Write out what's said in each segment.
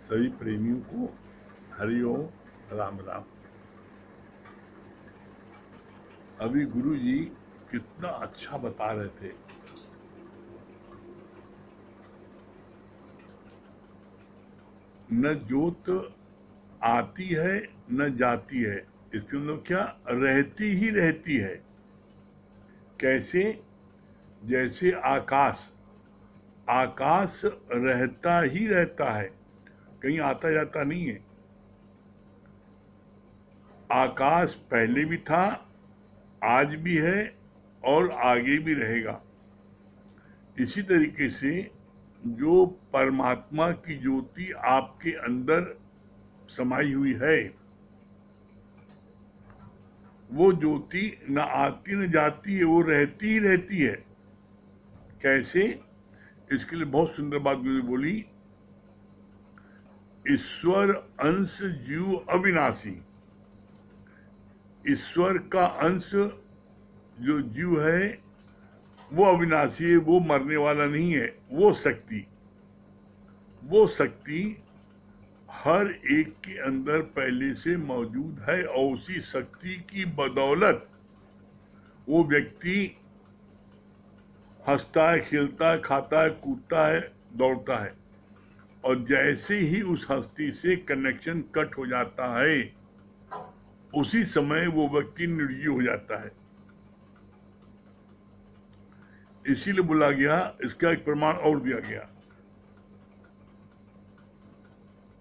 सभी प्रेमियों को हरि ओम, राम राम। अभी गुरु जी कितना अच्छा बता रहे थे। न जोत आती है न जाती है, इसके मतलब क्या, रहती ही रहती है। कैसे? जैसे आकाश, आकाश रहता ही रहता है, कहीं आता जाता नहीं है। आकाश पहले भी था, आज भी है और आगे भी रहेगा। इसी तरीके से जो परमात्मा की ज्योति आपके अंदर समाई हुई है, वो ज्योति न आती न जाती है, वो रहती ही रहती है। कैसे? इसके लिए बहुत सुंदर बात गुरु बोली, ईश्वर अंश जीव अविनाशी। ईश्वर का अंश जो जीव है वो अविनाशी है, वो मरने वाला नहीं है। वो शक्ति हर एक के अंदर पहले से मौजूद है और उसी शक्ति की बदौलत वो व्यक्ति हंसता है, खेलता है, खाता है, कूदता है, दौड़ता है। और जैसे ही उस हस्ती से कनेक्शन कट हो जाता है, उसी समय वो व्यक्ति निर्जीव हो जाता है। इसीलिए बोला गया, इसका एक प्रमाण और दिया गया,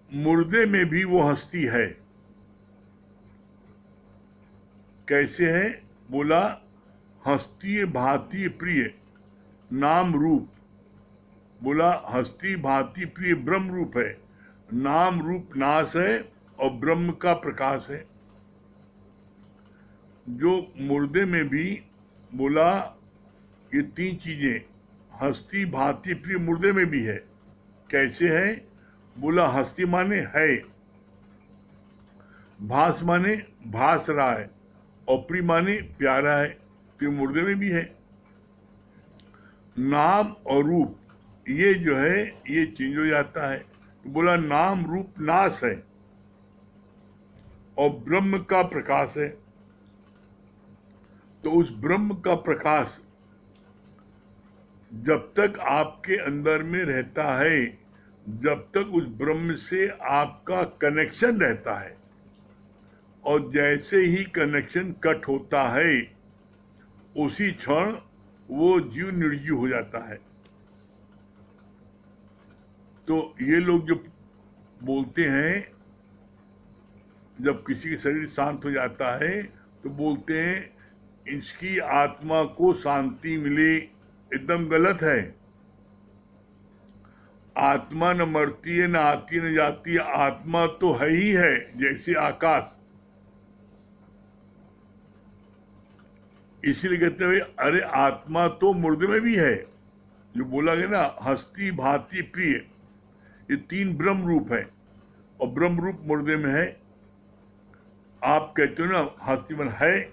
मुर्दे में भी वो हस्ती है। कैसे है? बोला, हस्ती भांति प्रिय नाम रूप। बोला हस्ती भांति प्रिय ब्रह्म रूप है, नाम रूप नाश है और ब्रह्म का प्रकाश है। जो मुर्दे में भी बोला, ये तीन चीजें हस्ती भांति प्रिय मुर्दे में भी है। कैसे है? बोला हस्ती माने है, भास माने भास रहा है और प्रिय माने प्यारा है, तो ये मुर्दे में भी है। नाम और रूप ये जो है ये चेंज हो जाता है। तो बोला नाम रूप नाश है और ब्रह्म का प्रकाश है। तो उस ब्रह्म का प्रकाश जब तक आपके अंदर में रहता है, जब तक उस ब्रह्म से आपका कनेक्शन रहता है, और जैसे ही कनेक्शन कट होता है उसी क्षण वो जीव निर्जीव हो जाता है। तो ये लोग जो बोलते हैं, जब किसी का शरीर शांत हो जाता है तो बोलते हैं इसकी आत्मा को शांति मिली, एकदम गलत है। आत्मा न मरती है, न आती है, न जाती है। आत्मा तो है ही है, जैसे आकाश। इसीलिए कहते हैं अरे आत्मा तो मुर्दे में भी है। जो बोला गया ना, हस्ती भांति प्रिय, ये तीन ब्रह्म रूप है और ब्रह्म रूप मुर्दे में है। आप कहते हो ना हस्ती मन है,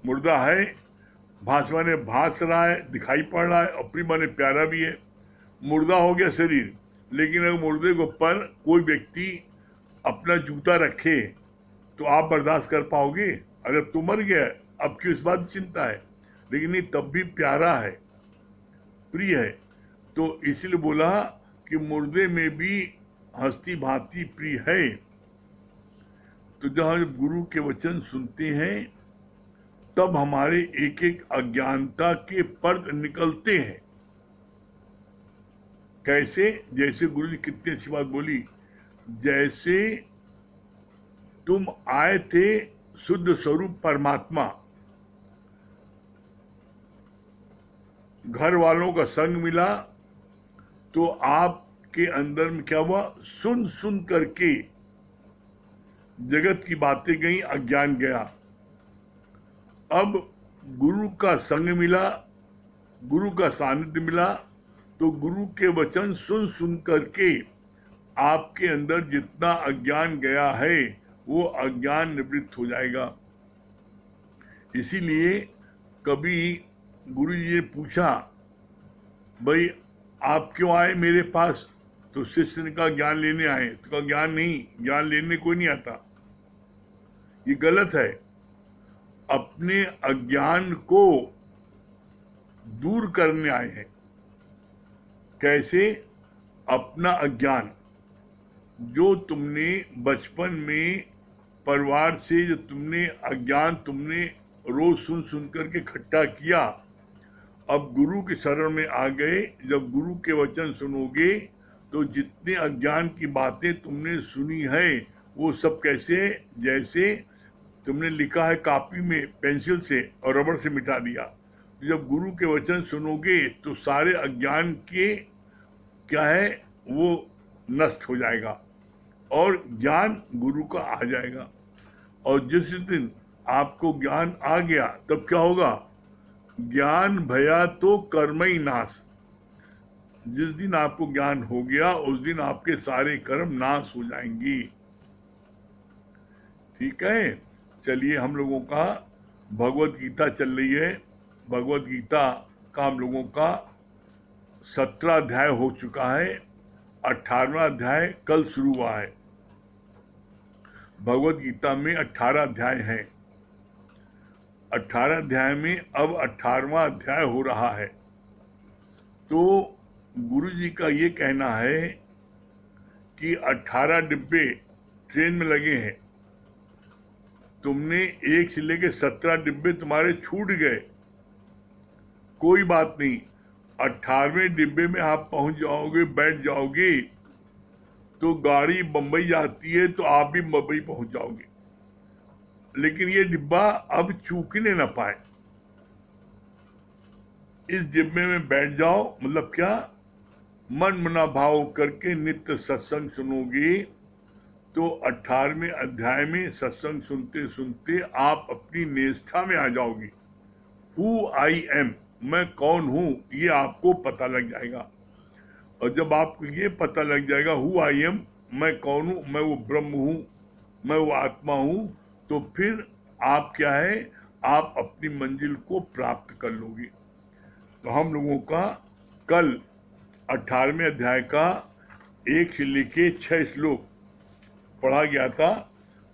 मुर्दा है, भास माने भास रहा है, दिखाई पड़ रहा है, और प्रिय माने प्यारा भी है। मुर्दा हो गया शरीर, लेकिन अगर मुर्दे के ऊपर कोई व्यक्ति अपना जूता रखे तो आप बर्दाश्त कर पाओगे? अगर तुम मर गया, अब क्यों इस बात की चिंता है? लेकिन ये तब भी प्यारा है, प्रिय है। तो इसलिए बोला कि मुर्दे में भी हस्ती भांति प्रिय है। तो जब हम गुरु के वचन सुनते हैं तब हमारे एक एक अज्ञानता के पर्द निकलते हैं। कैसे? जैसे गुरु जी कितनी अच्छी बात बोली, जैसे तुम आए थे शुद्ध स्वरूप परमात्मा, घर वालों का संग मिला तो आपके अंदर में क्या हुआ? सुन सुन करके जगत की बातें गई, अज्ञान गया। अब गुरु का संग मिला, गुरु का सानिध्य मिला, तो गुरु के वचन सुन सुन करके आपके अंदर जितना अज्ञान गया है वो अज्ञान निवृत्त हो जाएगा। इसीलिए कभी गुरु जी ने पूछा, भाई आप क्यों आए मेरे पास? तो शिष्य ने कहा ज्ञान लेने आए, तो कहा ज्ञान नहीं, ज्ञान लेने कोई नहीं आता, ये गलत है। अपने अज्ञान को दूर करने आए हैं। कैसे? अपना अज्ञान जो तुमने बचपन में परिवार से, जो तुमने अज्ञान तुमने रोज सुन सुन करके इकट्ठा किया, अब गुरु के शरण में आ गए, जब गुरु के वचन सुनोगे तो जितने अज्ञान की बातें तुमने सुनी है वो सब कैसे, जैसे तुमने लिखा है कॉपी में पेंसिल से और रबड़ से मिटा दिया, जब गुरु के वचन सुनोगे तो सारे अज्ञान के क्या है वो नष्ट हो जाएगा और ज्ञान गुरु का आ जाएगा। और जिस दिन आपको ज्ञान आ गया तब क्या होगा? ज्ञान भया तो कर्म ही नाश। जिस दिन आपको ज्ञान हो गया उस दिन आपके सारे कर्म नाश हो जाएंगी। ठीक है, चलिए हम लोगों का भगवत गीता चल रही है। भगवत गीता का हम लोगों का 17 अध्याय हो चुका है, 18वां अध्याय कल शुरू हुआ है। भगवत गीता में 18 अध्याय हैं। 18 अध्याय में अब 18वां अध्याय हो रहा है। तो गुरु जी का ये कहना है कि 18 डिब्बे ट्रेन में लगे हैं, तुमने 1 से लेके 17 डिब्बे तुम्हारे छूट गए, कोई बात नहीं, 18वें डिब्बे में आप पहुंच जाओगे, बैठ जाओगे तो गाड़ी बम्बई जाती है तो आप भी बम्बई पहुंच जाओगे, लेकिन ये डिब्बा अब चूकने ना पाए। इस डिब्बे में बैठ जाओ, मतलब क्या, मन मना भाव करके नित्य सत्संग सुनोगे तो 18वें अध्याय में सत्संग सुनते सुनते आप अपनी निष्ठा में आ जाओगे। हु आई एम, मैं कौन हूं, ये आपको पता लग जाएगा। और जब आपको ये पता लग जाएगा हु आई एम, मैं कौन हूं, मैं वो ब्रह्म हूं, मैं वो आत्मा हूं, तो फिर आप क्या है, आप अपनी मंजिल को प्राप्त कर लोगे। तो हम लोगों का कल 18वें अध्याय का 1 से लेके 6 श्लोक पढ़ा गया था।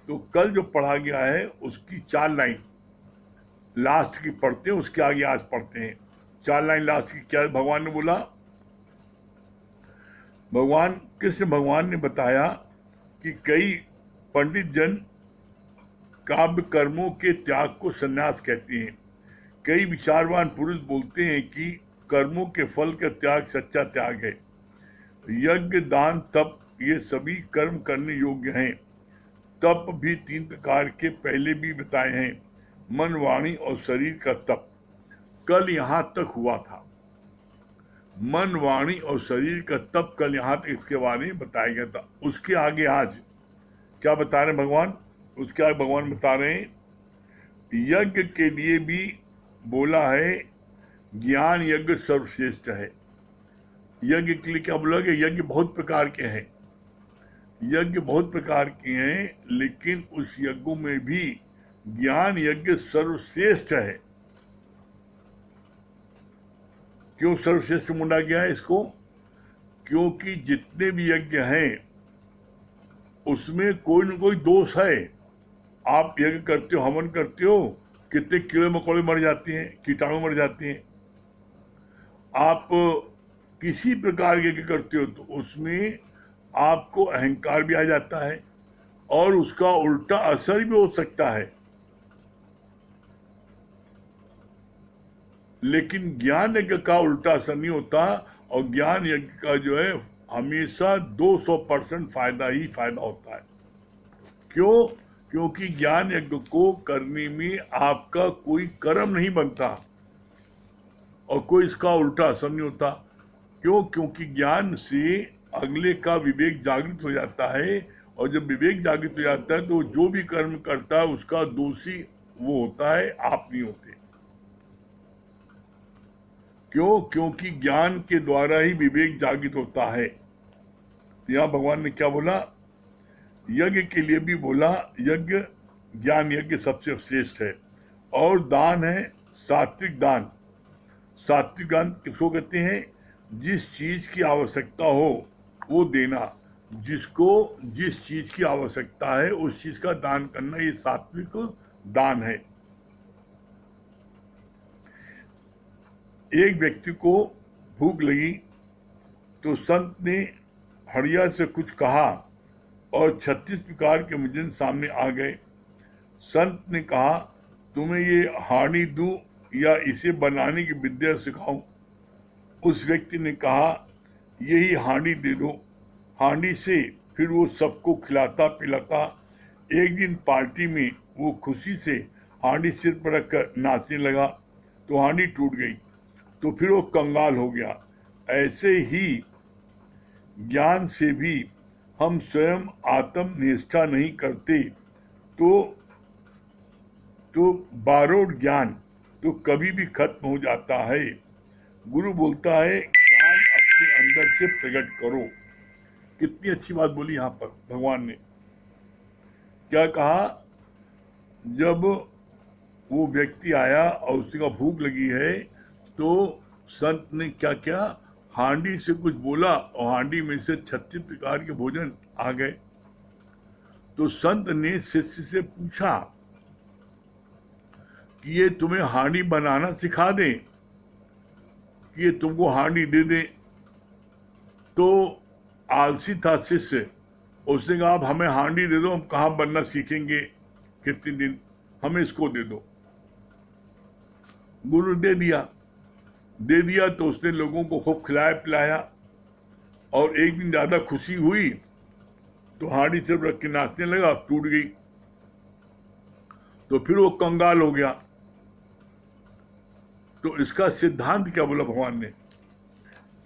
तो कल जो पढ़ा गया है उसकी 4 लाइन लास्ट की पढ़ते हैं, उसके आगे आज पढ़ते हैं। 4 लाइन लास्ट की क्या भगवान ने बोला? भगवान कृष्ण भगवान ने बताया कि कई पंडित जन काव्य कर्मों के त्याग को संन्यास कहते हैं। कई विचारवान पुरुष बोलते हैं कि कर्मों के फल का त्याग सच्चा त्याग है। यज्ञ, दान, तप ये सभी कर्म करने योग्य हैं। तप भी 3 प्रकार के पहले भी बताए हैं, मन, वाणी और शरीर का तप। कल यहाँ तक हुआ था, मन, वाणी और शरीर का तप कल यहाँ तक इसके बारे में बताया गया था। उसके आगे आज क्या बता रहे हैं भगवान? उसके आगे भगवान बता रहे हैं यज्ञ के लिए भी बोला है, ज्ञान यज्ञ सर्वश्रेष्ठ है। यज्ञ के लिए क्या बोला गया? यज्ञ बहुत प्रकार के हैं, यज्ञ बहुत प्रकार के हैं, लेकिन उस यज्ञों में भी ज्ञान यज्ञ सर्वश्रेष्ठ है। क्यों सर्वश्रेष्ठ मुंडा गया है इसको? क्योंकि जितने भी यज्ञ हैं उसमें कोई न कोई दोष है। आप यज्ञ करते हो, हवन करते हो, कितने कीड़े मकोड़े मर जाते हैं, कीटाणु मर जाते हैं। आप किसी प्रकार के यज्ञ करते हो तो उसमें आपको अहंकार भी आ जाता है और उसका उल्टा असर भी हो सकता है। लेकिन ज्ञान यज्ञ का उल्टा असर नहीं होता, और ज्ञान यज्ञ का जो है हमेशा 200% फायदा ही फायदा होता है। क्यों? क्योंकि ज्ञान यज्ञ को करने में आपका कोई कर्म नहीं बनता और कोई इसका उल्टा असर नहीं होता। क्यों? क्योंकि ज्ञान से अगले का विवेक जागृत हो जाता है, और जब विवेक जागृत हो जाता है तो जो भी कर्म करता है उसका दोषी वो होता है, आप नहीं होते। क्यों? क्योंकि ज्ञान के द्वारा ही विवेक जागृत होता है। यहाँ भगवान ने क्या बोला? यज्ञ के लिए भी बोला, यज्ञ ज्ञान यज्ञ सबसे श्रेष्ठ है। और दान है सात्विक दान। सात्विक दान किसको कहते हैं? जिस चीज की आवश्यकता हो वो देना। जिसको जिस चीज की आवश्यकता है उस चीज का दान करना, ये सात्विक दान है। एक व्यक्ति को भूख लगी तो संत ने हड़िया से कुछ कहा और 36 प्रकार के व्यंजन सामने आ गए। संत ने कहा, तुम्हें ये हांडी दूं या इसे बनाने की विद्या सिखाऊं? उस व्यक्ति ने कहा, यही हांडी दे दो। हांडी से फिर वो सबको खिलाता पिलाता। एक दिन पार्टी में वो खुशी से हांडी सिर पर रखकर नाचने लगा तो हांडी टूट गई, तो फिर वो कंगाल हो गया। ऐसे ही ज्ञान से भी हम स्वयं आत्मनिष्ठा नहीं करते तो बारोड ज्ञान तो कभी भी खत्म हो जाता है। गुरु बोलता है, ज्ञान अपने अंदर से प्रकट करो। कितनी अच्छी बात बोली यहाँ पर भगवान ने। क्या कहा? जब वो व्यक्ति आया और उसी का भूख लगी है तो संत ने क्या किया? हांडी से कुछ बोला और हांडी में से 36 प्रकार के भोजन आ गए। तो संत ने शिष्य से पूछा कि ये तुम्हें हांडी बनाना सिखा दें कि ये तुमको हांडी दे दे? तो आलसी था शिष्य, उसने कहा, आप हमें हांडी दे दो, हम कहाँ बनना सीखेंगे कितने दिन, हमें इसको दे दो। गुरु ने दे दिया तो उसने लोगों को खूब खिलाया पिलाया और एक दिन ज्यादा खुशी हुई तो हांडी सिर्फ रख के नाचने लगा, टूट गई, तो फिर वो कंगाल हो गया। तो इसका सिद्धांत क्या बोला भगवान ने?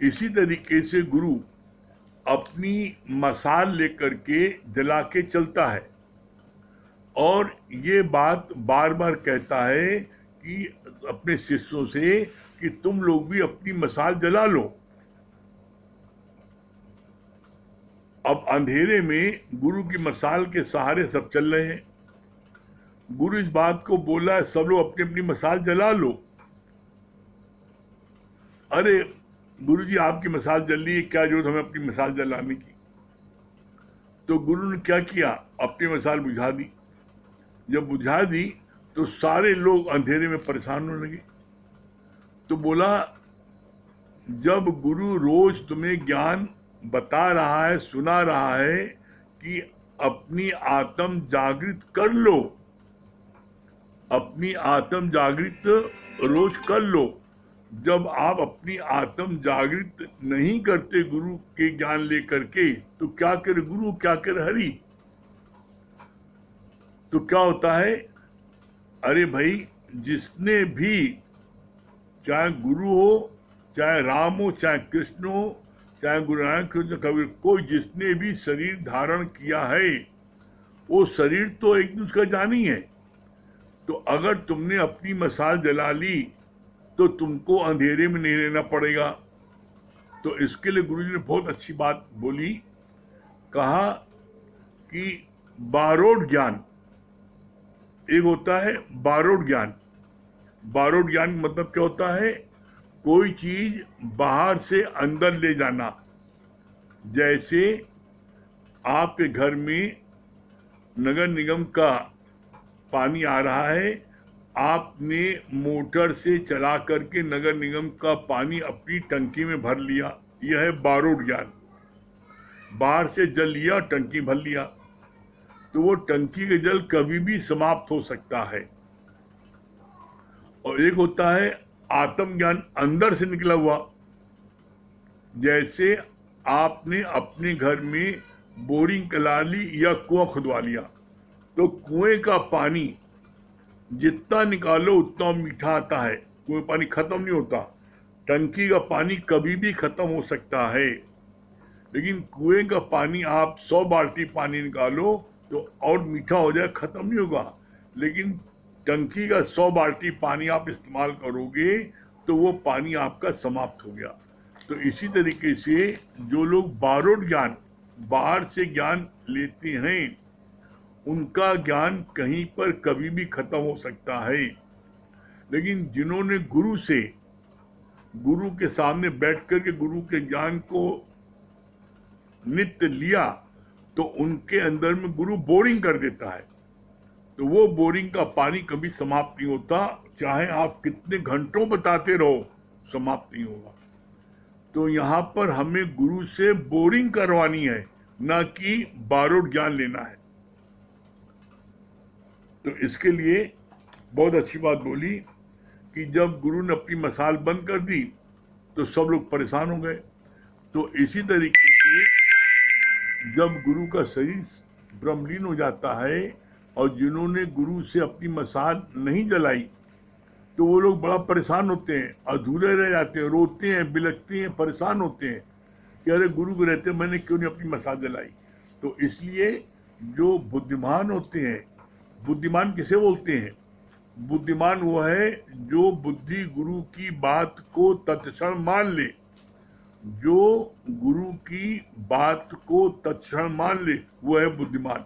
इसी तरीके से गुरु अपनी मसाल लेकर के जला के चलता है और ये बात बार बार कहता है कि अपने शिष्यों से कि तुम लोग भी अपनी मसाल जला लो। अब अंधेरे में गुरु की मसाल के सहारे सब चल रहे हैं। गुरु इस बात को बोला है, सब लोग अपनी अपनी मसाल जला लो। अरे गुरु जी, आपकी मसाल जल रही है, क्या जरूरत हमें अपनी मसाल जलाने की? तो गुरु ने क्या किया? अपनी मसाल बुझा दी। जब बुझा दी तो सारे लोग अंधेरे में परेशान होने लगे। तो बोला, जब गुरु रोज तुम्हें ज्ञान बता रहा है, सुना रहा है कि अपनी आत्म जागृत कर लो, अपनी आत्म जागृत रोज कर लो। जब आप अपनी आत्म जागृत नहीं करते गुरु के ज्ञान लेकर के, तो क्या करे गुरु, क्या करे हरि? तो क्या होता है? अरे भाई, जिसने भी, चाहे गुरु हो, चाहे राम हो, चाहे कृष्ण हो, चाहे गुरु नानक कृष्ण कबीर, कोई जिसने भी शरीर धारण किया है वो शरीर तो एक दिन उसका जानी है। तो अगर तुमने अपनी मसाल जला ली तो तुमको अंधेरे में नहीं रहना पड़ेगा। तो इसके लिए गुरु जी ने बहुत अच्छी बात बोली, कहा कि बारोड ज्ञान एक होता है। बारोड ज्ञान, बारोड ज्ञान मतलब क्या होता है? कोई चीज बाहर से अंदर ले जाना। जैसे आपके घर में नगर निगम का पानी आ रहा है, आपने मोटर से चला करके नगर निगम का पानी अपनी टंकी में भर लिया, यह है बारोड ज्ञान। बाहर से जल लिया, टंकी भर लिया, तो वो टंकी के जल कभी भी समाप्त हो सकता है। और एक होता है आत्म ज्ञान, अंदर से निकला हुआ। जैसे आपने अपने घर में बोरिंग करा ली या कुआं खुदवा लिया, तो कुएं का पानी जितना निकालो उतना मीठा आता है। कुएं पानी खत्म नहीं होता। टंकी का पानी कभी भी खत्म हो सकता है, लेकिन कुएं का पानी आप 100 बाल्टी पानी निकालो तो और मीठा हो जाए, खत्म नहीं होगा। लेकिन टंकी का 100 बाल्टी पानी आप इस्तेमाल करोगे तो वो पानी आपका समाप्त हो गया। तो इसी तरीके से जो लोग बारोड ज्ञान, बाहर से ज्ञान लेते हैं, उनका ज्ञान कहीं पर कभी भी खत्म हो सकता है। लेकिन जिन्होंने गुरु के सामने बैठ कर के गुरु के ज्ञान को नित्य लिया तो उनके अंदर में गुरु बोरिंग कर देता है, तो वो बोरिंग का पानी कभी समाप्त नहीं होता, चाहे आप कितने घंटों बताते रहो समाप्त नहीं होगा। तो यहाँ पर हमें गुरु से बोरिंग करवानी है, ना कि बारोड ज्ञान लेना है। तो इसके लिए बहुत अच्छी बात बोली कि जब गुरु ने अपनी मसाल बंद कर दी तो सब लोग परेशान हो गए। तो इसी तरीके से जब गुरु का शरीर ब्रह्मलीन हो जाता है और जिन्होंने गुरु से अपनी मसाल नहीं जलाई तो वो लोग बड़ा परेशान होते हैं, अधूरे रह जाते हैं, रोते हैं, बिलखते हैं, परेशान होते हैं कि अरे गुरु को रहते मैंने क्यों नहीं अपनी मसाल जलाई। तो इसलिए जो बुद्धिमान होते हैं, बुद्धिमान किसे बोलते हैं? बुद्धिमान वो है जो बुद्धि गुरु की बात को तत्क्षण मान ले, जो गुरु की बात को तत्क्षण मान ले वो है बुद्धिमान।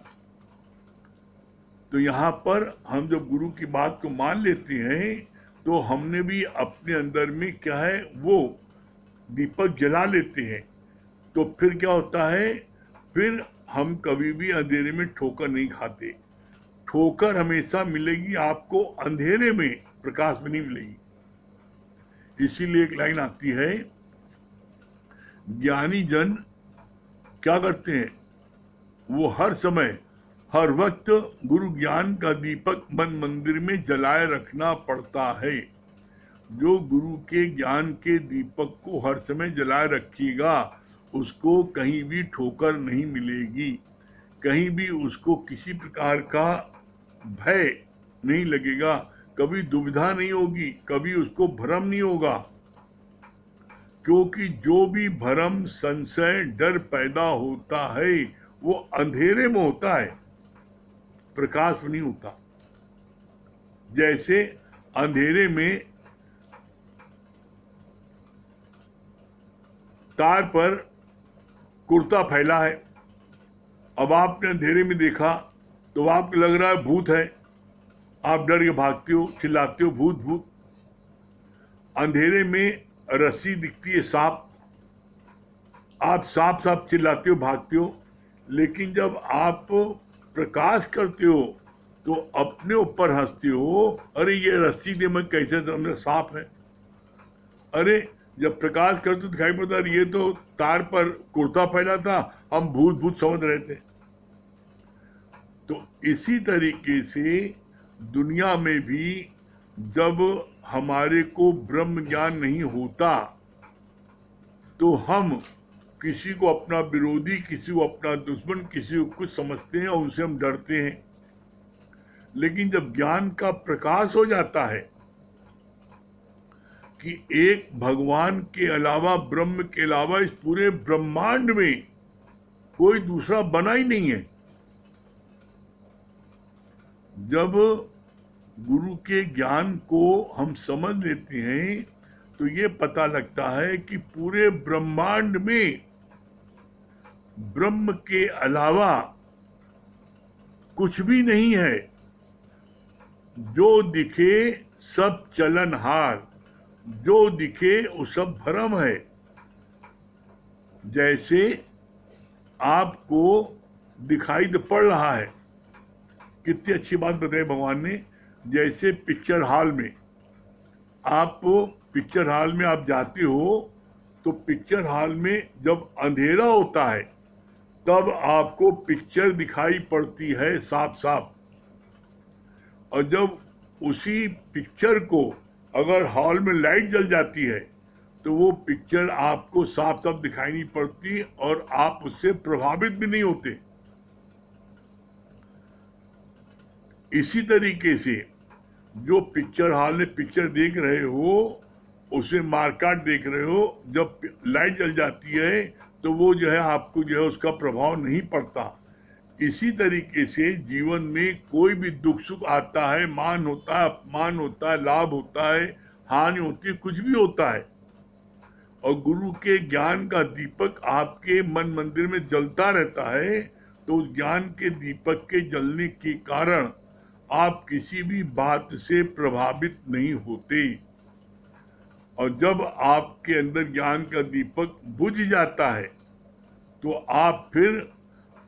तो यहाँ पर हम जब गुरु की बात को मान लेते हैं तो हमने भी अपने अंदर में क्या है वो दीपक जला लेते हैं। तो फिर क्या होता है, फिर हम कभी भी अंधेरे में ठोकर नहीं खाते। ठोकर हमेशा मिलेगी आपको अंधेरे में, प्रकाश में नहीं मिलेगी। इसीलिए एक लाइन आती है, ज्ञानी जन क्या करते हैं, वो हर समय हर वक्त गुरु ज्ञान का दीपक मन मंदिर में जलाए रखना पड़ता है। जो गुरु के ज्ञान के दीपक को हर समय जलाए रखिएगा उसको कहीं भी ठोकर नहीं मिलेगी, कहीं भी उसको किसी प्रकार का भय नहीं लगेगा, कभी दुविधा नहीं होगी, कभी उसको भ्रम नहीं होगा। क्योंकि जो भी भ्रम, संशय, डर पैदा होता है वो अंधेरे में होता है, प्रकाश में नहीं होता। जैसे अंधेरे में तार पर कुर्ता फैला है, अब आपने अंधेरे में देखा तो आपको लग रहा है भूत है, आप डर के भागते हो, चिल्लाते हो भूत भूत। अंधेरे में रस्सी दिखती है, सांप, आप सांप सांप चिल्लाते हो, भागते हो। लेकिन जब आप प्रकाश करते हो तो अपने ऊपर हंसते हो, अरे ये रस्सी दे मैं कैसे समझ, सांप है। अरे जब प्रकाश करते तो दिखाई पड़ता है ये तो तार पर कुर्ता फैला था, हम भूत भूत समझ रहे थे। तो इसी तरीके से दुनिया में भी जब हमारे को ब्रह्म ज्ञान नहीं होता तो हम किसी को अपना विरोधी, किसी को अपना दुश्मन, किसी को कुछ समझते हैं और उनसे हम डरते हैं। लेकिन जब ज्ञान का प्रकाश हो जाता है कि एक भगवान के अलावा, ब्रह्म के अलावा इस पूरे ब्रह्मांड में कोई दूसरा बना ही नहीं है, जब गुरु के ज्ञान को हम समझ लेते हैं तो ये पता लगता है कि पूरे ब्रह्मांड में ब्रह्म के अलावा कुछ भी नहीं है। जो दिखे सब चलनहार, जो दिखे वो सब भ्रम है। जैसे आपको दिखाई तो पड़ रहा है, कितनी अच्छी बात बताई भगवान ने। जैसे पिक्चर हॉल में, आप पिक्चर हॉल में आप जाते हो तो पिक्चर हॉल में जब अंधेरा होता है तब आपको पिक्चर दिखाई पड़ती है साफ साफ, और जब उसी पिक्चर को अगर हॉल में लाइट जल जाती है तो वो पिक्चर आपको साफ साफ दिखाई नहीं पड़ती और आप उससे प्रभावित भी नहीं होते। इसी तरीके से जो पिक्चर हॉल में पिक्चर देख रहे हो, उसे मार्केट देख रहे हो, जब लाइट जल जाती है तो वो जो है आपको जो है उसका प्रभाव नहीं पड़ता। इसी तरीके से जीवन में कोई भी दुख सुख आता है, मान होता है, अपमान होता है, लाभ होता है, हानि होती है, कुछ भी होता है, और गुरु के ज्ञान का दीपक आपके मन मंदिर में जलता रहता है, तो उस ज्ञान के दीपक के जलने के कारण आप किसी भी बात से प्रभावित नहीं होते। और जब आपके अंदर ज्ञान का दीपक बुझ जाता है तो आप फिर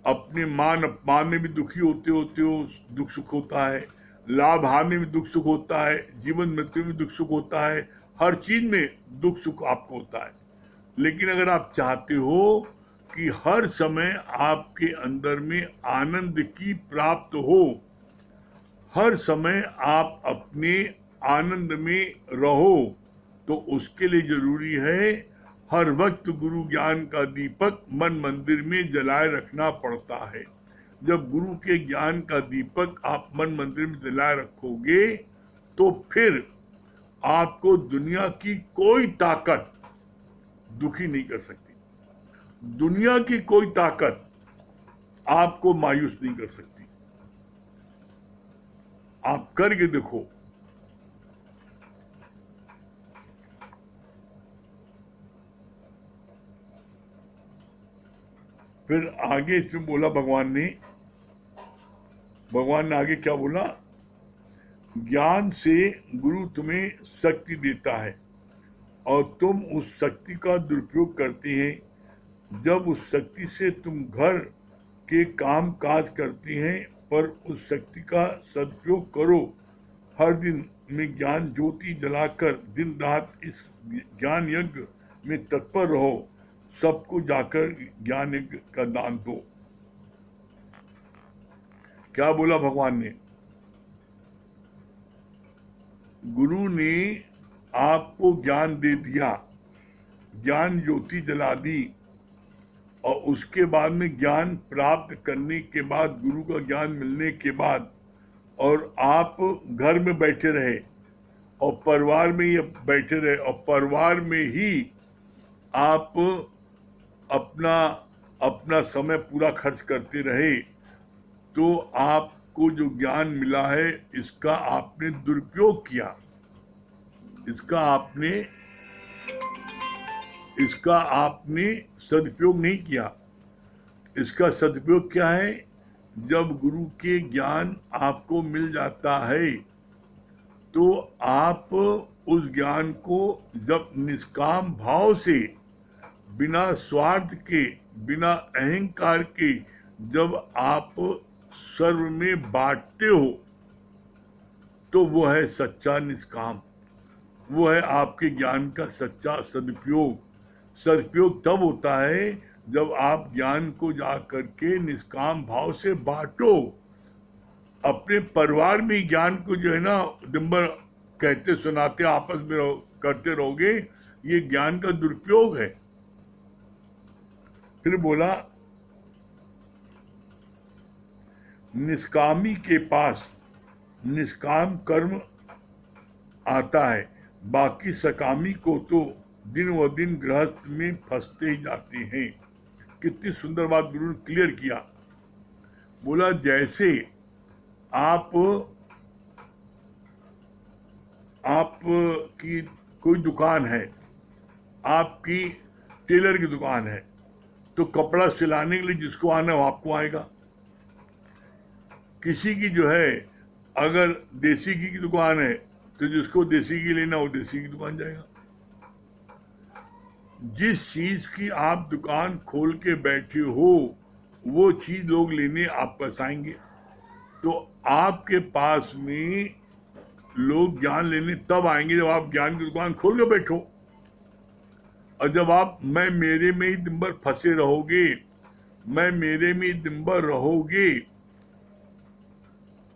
अपने मान अपमान में भी दुखी होते होते हो, दुख सुख होता है, लाभ हानि में दुख सुख होता है, जीवन मृत्यु में दुख सुख होता है, हर चीज में दुख सुख आपको होता है। लेकिन अगर आप चाहते हो कि हर समय आपके अंदर में आनंद की प्राप्त हो, हर समय आप अपने आनंद में रहो, तो उसके लिए जरूरी है हर वक्त गुरु ज्ञान का दीपक मन मंदिर में जलाए रखना पड़ता है। जब गुरु के ज्ञान का दीपक आप मन मंदिर में जलाए रखोगे तो फिर आपको दुनिया की कोई ताकत दुखी नहीं कर सकती, दुनिया की कोई ताकत आपको मायूस नहीं कर सकती। आप करके देखो। फिर आगे इसमें बोला भगवान ने आगे क्या बोला? ज्ञान से गुरु तुम्हें शक्ति देता है और तुम उस शक्ति का दुरुपयोग करते हैं। जब उस शक्ति से तुम घर के काम काज करते हैं, पर उस शक्ति का सदुपयोग करो। हर दिन में ज्ञान ज्योति जलाकर दिन रात इस ज्ञान यज्ञ में तत्पर रहो। सबको जाकर ज्ञान यज्ञ का दान दो। क्या बोला भगवान ने? गुरु ने आपको ज्ञान दे दिया, ज्ञान ज्योति जला दी, और उसके बाद में ज्ञान प्राप्त करने के बाद, गुरु का ज्ञान मिलने के बाद, और आप घर में बैठे रहे और परिवार में ही बैठे रहे और परिवार में ही आप अपना समय पूरा खर्च करते रहे, तो आपको जो ज्ञान मिला है इसका आपने दुरुपयोग किया, इसका आपने सदुपयोग नहीं किया। इसका सदुपयोग क्या है? जब गुरु के ज्ञान आपको मिल जाता है तो आप उस ज्ञान को जब निष्काम भाव से, बिना स्वार्थ के, बिना अहंकार के जब आप सर्व में बांटते हो, तो वो है सच्चा निष्काम, वो है आपके ज्ञान का सच्चा सदुपयोग। सदुपयोग तब होता है जब आप ज्ञान को जा करके निष्काम भाव से बांटो। अपने परिवार में ज्ञान को जो है ना दिन भर कहते सुनाते आपस में करते रहोगे, ये ज्ञान का दुरुपयोग है। फिर बोला, निष्कामी के पास निष्काम कर्म आता है, बाकी सकामी को तो दिन व दिन गृहस्थ में फंसते ही जाते हैं। कितनी सुंदर बात गुरु ने क्लियर किया। बोला जैसे आप की कोई दुकान है, आपकी टेलर की दुकान है, तो कपड़ा सिलाने के लिए जिसको आना है वो आपको आएगा। किसी की जो है अगर देसी घी की दुकान है तो जिसको देसी घी लेना वो देसी की दुकान जाएगा। जिस चीज की आप दुकान खोल के बैठे हो वो चीज लोग लेने आप पास आएंगे। तो आपके पास में लोग ज्ञान लेने तब आएंगे जब आप ज्ञान की दुकान खोल के बैठो। और जब आप मैं मेरे में ही दिन भर फंसे रहोगे, मैं मेरे में ही दिन भर रहोगे,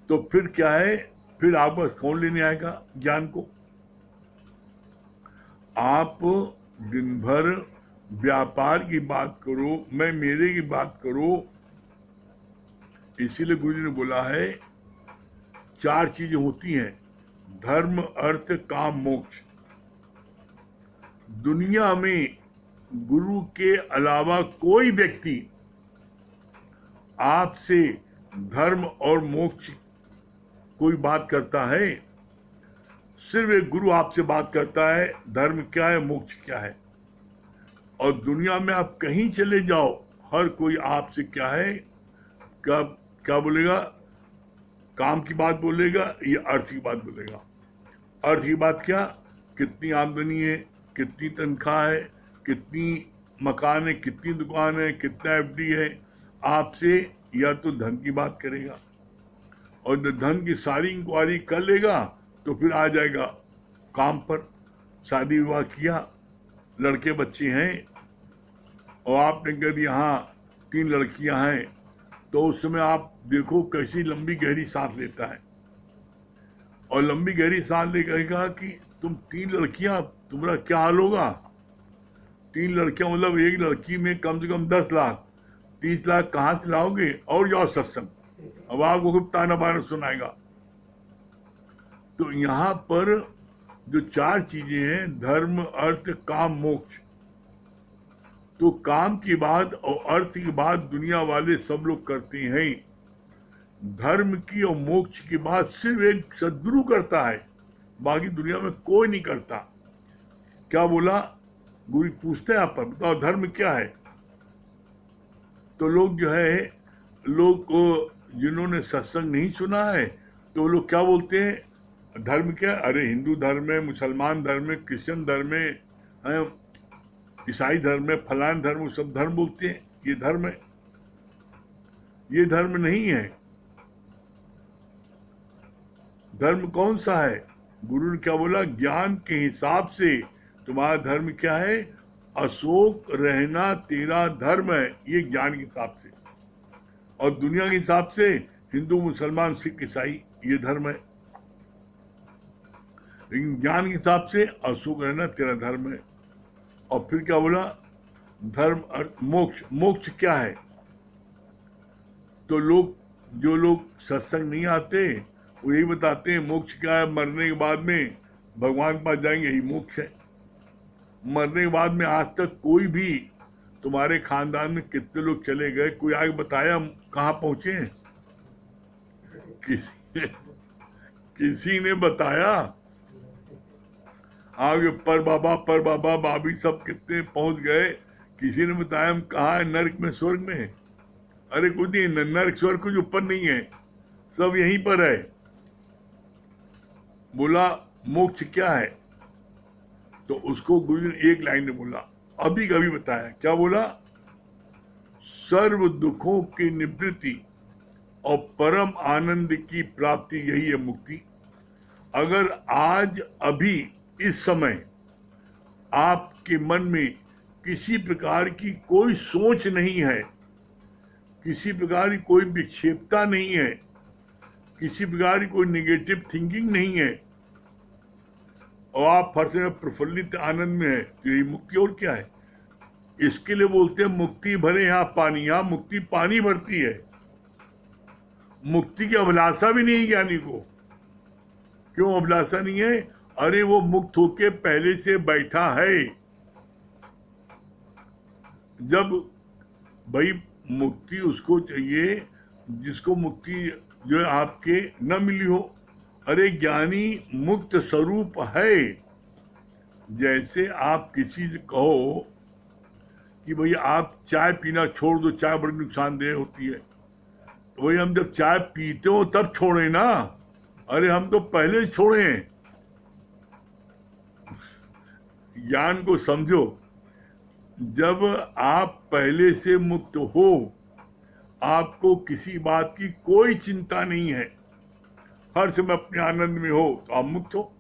तो फिर क्या है? फिर आप बस कौन लेने आएगा ज्ञान को? आप दिन भर व्यापार की बात करो, मैं मेरे की बात करो। इसीलिए गुरु जी ने बोला है 4 चीजें होती हैं, धर्म अर्थ काम मोक्ष। दुनिया में गुरु के अलावा कोई व्यक्ति आपसे धर्म और मोक्ष कोई बात करता है? सिर्फ एक गुरु आपसे बात करता है धर्म क्या है, मोक्ष क्या है। और दुनिया में आप कहीं चले जाओ, हर कोई आपसे क्या है, क्या बोलेगा? काम की बात बोलेगा या अर्थ की बात बोलेगा? अर्थ की बात क्या? कितनी आमदनी है, कितनी तनख्वाह है, कितनी मकान है, कितनी दुकान है, कितना एफडी है, आपसे या तो धन की बात करेगा, और जब धन की सारी इंक्वायरी कर लेगा तो फिर आ जाएगा काम पर। शादी विवाह किया, लड़के बच्चे हैं, और आपने कह दिया हाँ 3 लड़कियां हैं, तो उस समय आप देखो कैसी लंबी गहरी सांस लेता है, और लंबी गहरी सांस लेकर कहा कि तुम 3 लड़कियां, तुम्हारा क्या हाल होगा। 3 लड़कियां मतलब एक लड़की में कम से कम 10 लाख, 30 लाख कहाँ से लाओगे, और जाओ सत्संग, अब आपको खूब ताना बाना सुनाएगा। तो यहाँ पर जो 4 चीजें हैं, धर्म, अर्थ, काम, मोक्ष, तो काम की बात और अर्थ की बात दुनिया वाले सब लोग करते हैं। धर्म की और मोक्ष की बात सिर्फ एक सद्गुरु करता है, बाकी दुनिया में कोई नहीं करता। क्या बोला गुरु पूछते हैं आप पर, बताओ धर्म क्या है। तो लोग जो है, लोग जिन्होंने सत्संग नहीं सुना है तो वो लोग क्या बोलते हैं, धर्म क्या, अरे हिंदू धर्म है, मुसलमान धर्म है, क्रिश्चियन धर्म है, ईसाई धर्म है, फलान धर्म, सब धर्म बोलते हैं, ये धर्म है। ये धर्म नहीं है। धर्म कौन सा है, गुरु ने क्या बोला, ज्ञान के हिसाब से तुम्हारा धर्म क्या है, अशोक रहना तेरा धर्म है, ये ज्ञान के हिसाब से। और दुनिया के हिसाब से हिंदू, मुसलमान, सिख, ईसाई, ये धर्म है। लेकिन ज्ञान के हिसाब से अशोक रहना तेरा धर्म है। और फिर क्या बोला, धर्म, अर्थ, मोक्ष। मोक्ष क्या है, तो लोग, जो लोग सत्संग नहीं आते वो यही बताते हैं मोक्ष क्या है, मरने के बाद में भगवान के पास जाएंगे, यही मोक्ष है। मरने के बाद में आज तक कोई भी, तुम्हारे खानदान में कितने लोग चले गए, कोई आगे बताया कहाँ पहुंचे हैं, किसी ने बताया आगे, पर बाबा भाभी सब कितने पहुंच गए, किसी ने बताया हम कहाँ है, नरक में, स्वर्ग में। अरे कुछ नहीं, नरक स्वर्ग कुछ ऊपर नहीं है, सब यहीं पर है। बोला मोक्ष क्या है, तो उसको गुरु ने एक लाइन में बोला, अभी कभी बताया, क्या बोला, सर्व दुखों की निवृत्ति और परम आनंद की प्राप्ति, यही है मुक्ति। अगर आज अभी इस समय आपके मन में किसी प्रकार की कोई सोच नहीं है, किसी प्रकार की कोई विक्षेपता नहीं है, किसी प्रकार की कोई नेगेटिव थिंकिंग नहीं है, और आप हर समय प्रफुल्लित आनंद में है, तो यही मुक्ति। और क्या है, इसके लिए बोलते हैं मुक्ति भरे यहाँ पानी, यहाँ मुक्ति पानी भरती है। मुक्ति की अभिलाषा भी नहीं है ज्ञानी को। क्यों अभिलाषा नहीं है, अरे वो मुक्त होके पहले से बैठा है। जब भाई मुक्ति उसको चाहिए जिसको मुक्ति जो है आपके न मिली हो। अरे ज्ञानी मुक्त स्वरूप है। जैसे आप किसी से कहो कि भाई आप चाय पीना छोड़ दो, चाय बड़ी नुकसानदेह होती है, तो भाई हम जब चाय पीते हो तब छोड़े ना, अरे हम तो पहले छोड़े हैं। ज्ञान को समझो, जब आप पहले से मुक्त हो, आपको किसी बात की कोई चिंता नहीं है, हर समय अपने आनंद में हो, तो आप मुक्त हो।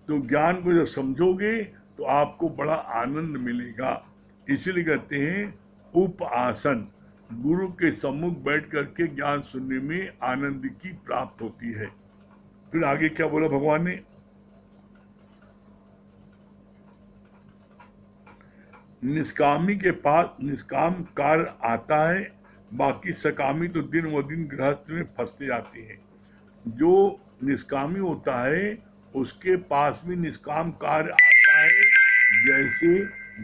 तो ज्ञान को जब समझोगे तो आपको बड़ा आनंद मिलेगा। इसलिए कहते हैं उपासन, गुरु के सम्मुख बैठ करके ज्ञान सुनने में आनंद की प्राप्त होती है। फिर आगे क्या बोला भगवान ने, निष्कामी के पास निष्काम कार्य आता है, बाकी सकामी तो दिन व दिन गृहस्थ में फंसते जाते हैं। जो निष्कामी होता है उसके पास भी निष्काम कार्य आता है। जैसे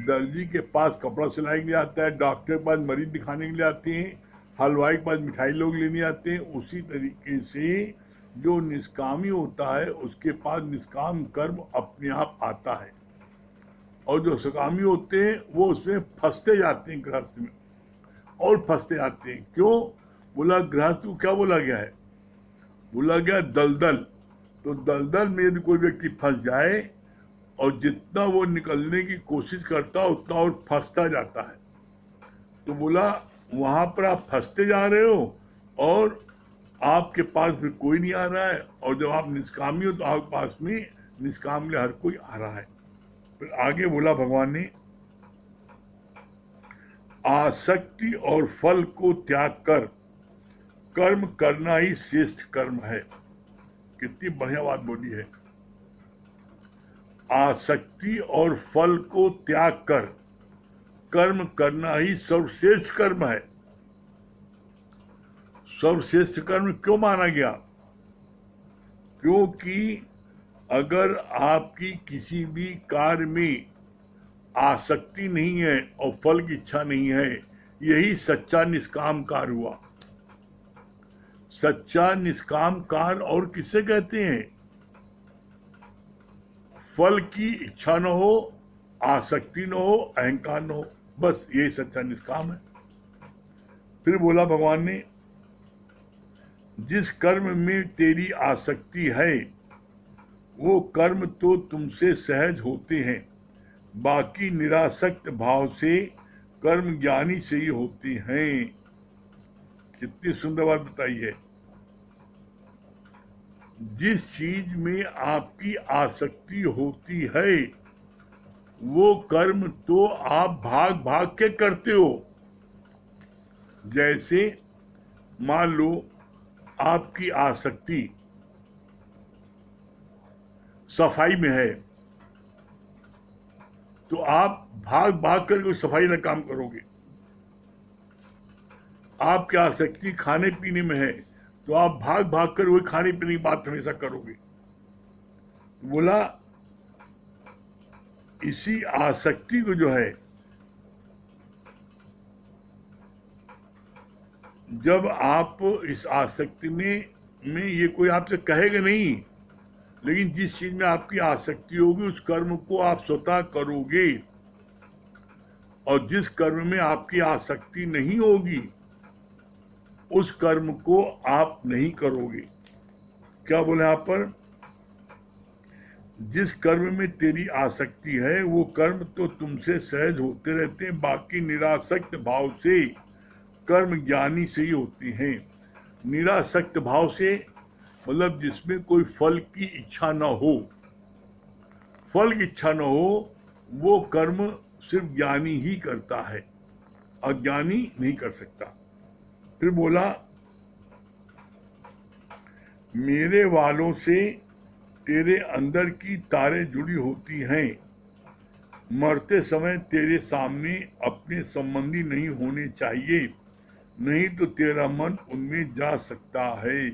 दर्जी के पास कपड़ा सिलाई के लिए आता है, डॉक्टर के पास मरीज दिखाने के लिए आते हैं, हलवाई के पास मिठाई लोग लेने आते हैं, उसी तरीके से जो निष्कामी होता है उसके पास निष्काम कर्म अपने आप आता है। और जो सकामी होते हैं वो उसमें फंसते जाते हैं, गृहस्थ में और फंसते जाते हैं। क्यों बोला, गृहस्थ को क्या बोला गया है, बोला गया दलदल। तो दलदल में यदि कोई व्यक्ति फंस जाए और जितना वो निकलने की कोशिश करता उतना और फंसता जाता है। तो बोला वहां पर आप फंसते जा रहे हो और आपके पास फिर कोई नहीं आ रहा है, और जब आप निष्कामी हो तो आपके पास में निष्काम लिए हर कोई आ रहा है। फिर आगे बोला भगवान ने, आसक्ति और फल को त्याग कर कर्म करना ही श्रेष्ठ कर्म है। कितनी बढ़िया बात बोली है। आसक्ति और फल को त्याग कर कर्म करना ही सर्वश्रेष्ठ कर्म है। सर्वश्रेष्ठ कर्म क्यों माना गया? क्योंकि अगर आपकी किसी भी कार्य में आसक्ति नहीं है और फल की इच्छा नहीं है, यही सच्चा निष्काम कार्य हुआ। सच्चा निष्काम कार्य और किसे कहते हैं? फल की इच्छा न हो, आसक्ति न हो, अहंकार न हो, बस यही सच्चा निष्काम है। फिर बोला भगवान ने, जिस कर्म में तेरी आसक्ति है वो कर्म तो तुमसे सहज होते हैं, बाकी निरासक्त भाव से कर्म ज्ञानी से ही होते हैं। कितनी सुंदर बात बताई है। जिस चीज में आपकी आसक्ति होती है वो कर्म तो आप भाग भाग के करते हो। जैसे मान लो आपकी आसक्ति सफाई में है तो आप भाग भाग कर कोई सफाई का काम करोगे। आपकी आसक्ति खाने पीने में है तो आप भाग भाग कर वही खाने पीने की बात हमेशा करोगे। तो बोला इसी आसक्ति को जो है, जब आप इस आसक्ति में ये कोई आपसे कहेगा नहीं, लेकिन जिस चीज में आपकी आसक्ति होगी उस कर्म को आप स्वतः करोगे, और जिस कर्म में आपकी आसक्ति नहीं होगी उस कर्म को आप नहीं करोगे। क्या बोले यहाँ पर? जिस कर्म में तेरी आसक्ति है वो कर्म तो तुमसे सहज होते रहते हैं, बाकी निरासक्त भाव से कर्म ज्ञानी से ही होते हैं। निरासक्त भाव से मतलब जिसमें कोई फल की इच्छा न हो। फल की इच्छा न हो वो कर्म सिर्फ ज्ञानी ही करता है, अज्ञानी नहीं कर सकता। फिर बोला, मेरे वालों से तेरे अंदर की तारें जुड़ी होती हैं, मरते समय तेरे सामने अपने संबंधी नहीं होने चाहिए, नहीं तो तेरा मन उनमें जा सकता है।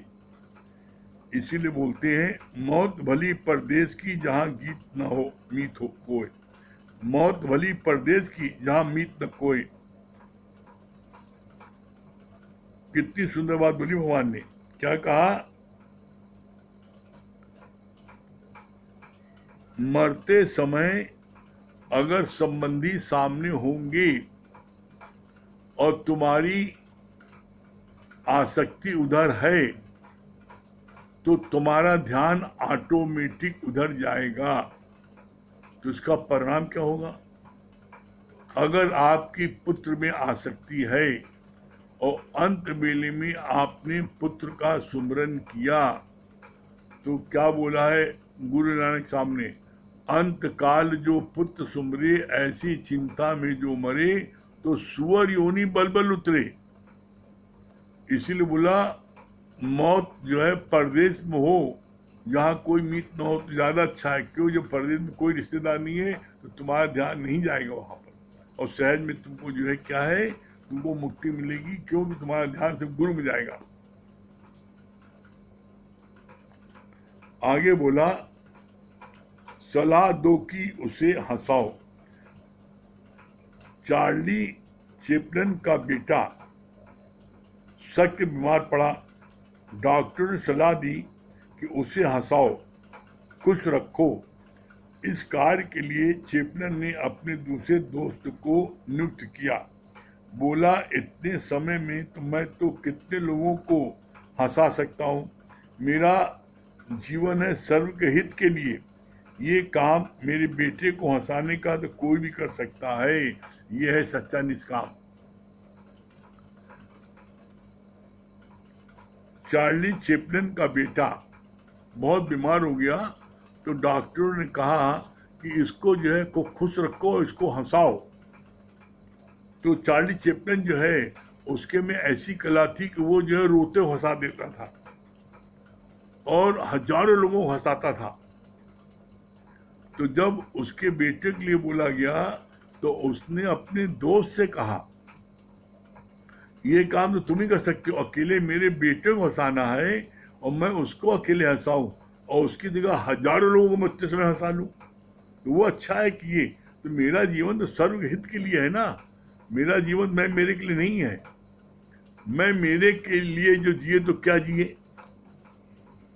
इसीलिए बोलते हैं मौत भली परदेश की जहां गीत न हो मीत हो कोई। मौत भली परदेश की जहां मीत न कोई। कितनी सुंदर बात बोली भगवान ने। क्या कहा? मरते समय अगर संबंधी सामने होंगे और तुम्हारी आसक्ति उधर है तो तुम्हारा ध्यान ऑटोमेटिक उधर जाएगा। तो इसका परिणाम क्या होगा? अगर आपकी पुत्र में आसक्ति है और अंत बेले में आपने पुत्र का सुमरन किया तो क्या बोला है गुरु नानक सामने, अंत काल जो पुत्र सुमरे ऐसी चिंता में जो मरे तो सुअर योनि बलबल उतरे। इसीलिए बोला मौत जो है परदेश में हो जहाँ कोई मीत न हो तो ज्यादा अच्छा है। क्यों? जब परदेश में कोई रिश्तेदार नहीं है तो तुम्हारा ध्यान नहीं जाएगा वहां पर, और सहज में तुमको जो है क्या है, तुमको मुक्ति मिलेगी, क्योंकि तुम्हारा ध्यान सिर्फ गुरु में जाएगा। आगे बोला, सलाह दो कि उसे हंसाओ। चार्ली चैपलिन का बेटा सख्त बीमार पड़ा। डॉक्टर ने सलाह दी कि उसे हंसाओ, खुश रखो। इस कार्य के लिए चैपलिन ने अपने दूसरे दोस्त को नियुक्त किया। बोला, इतने समय में तो मैं तो कितने लोगों को हंसा सकता हूँ। मेरा जीवन है सर्व के हित के लिए, ये काम मेरे बेटे को हंसाने का तो कोई भी कर सकता है, ये है सच्चा निष्काम। चार्ली चैपलिन का बेटा बहुत बीमार हो गया, तो डॉक्टरों ने कहा कि इसको जो है को खुश रखो, इसको हंसाओ। तो चार्ली चैपलिन जो है उसके में ऐसी कला थी कि वो जो है रोते हंसा देता था और हजारों लोगों को हंसाता था। तो जब उसके बेटे के लिए बोला गया तो उसने अपने दोस्त से कहा, ये काम तो तुम ही कर सकते हो, अकेले मेरे बेटे को हंसाना है और मैं उसको अकेले हंसाऊं और उसकी जगह हजारों लोगों को मैं उतने समय हंसा लूं, तो वो अच्छा है कि ये तो मेरा जीवन तो सर्वहित के लिए है ना। मेरा जीवन मैं मेरे के लिए नहीं है, मैं मेरे के लिए जो जिए तो क्या जिए।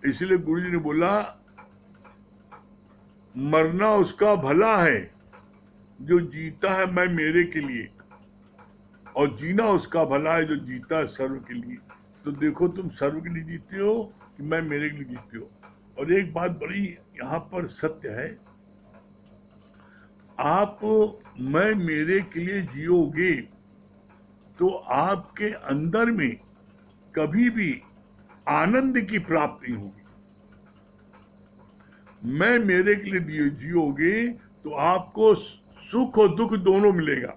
इसलिए गुरुजी ने बोला, मरना उसका भला है जो जीता है मैं मेरे के लिए, और जीना उसका भला है जो जीता है सर्व के लिए। तो देखो तुम सर्व के लिए जीते हो कि मैं मेरे के लिए जीते हो। और एक बात बड़ी यहाँ पर सत्य है, आप मैं मेरे के लिए जियोगे तो आपके अंदर में कभी भी आनंद की प्राप्ति होगी। मैं मेरे के लिए जियोगे तो आपको सुख और दुख दोनों मिलेगा,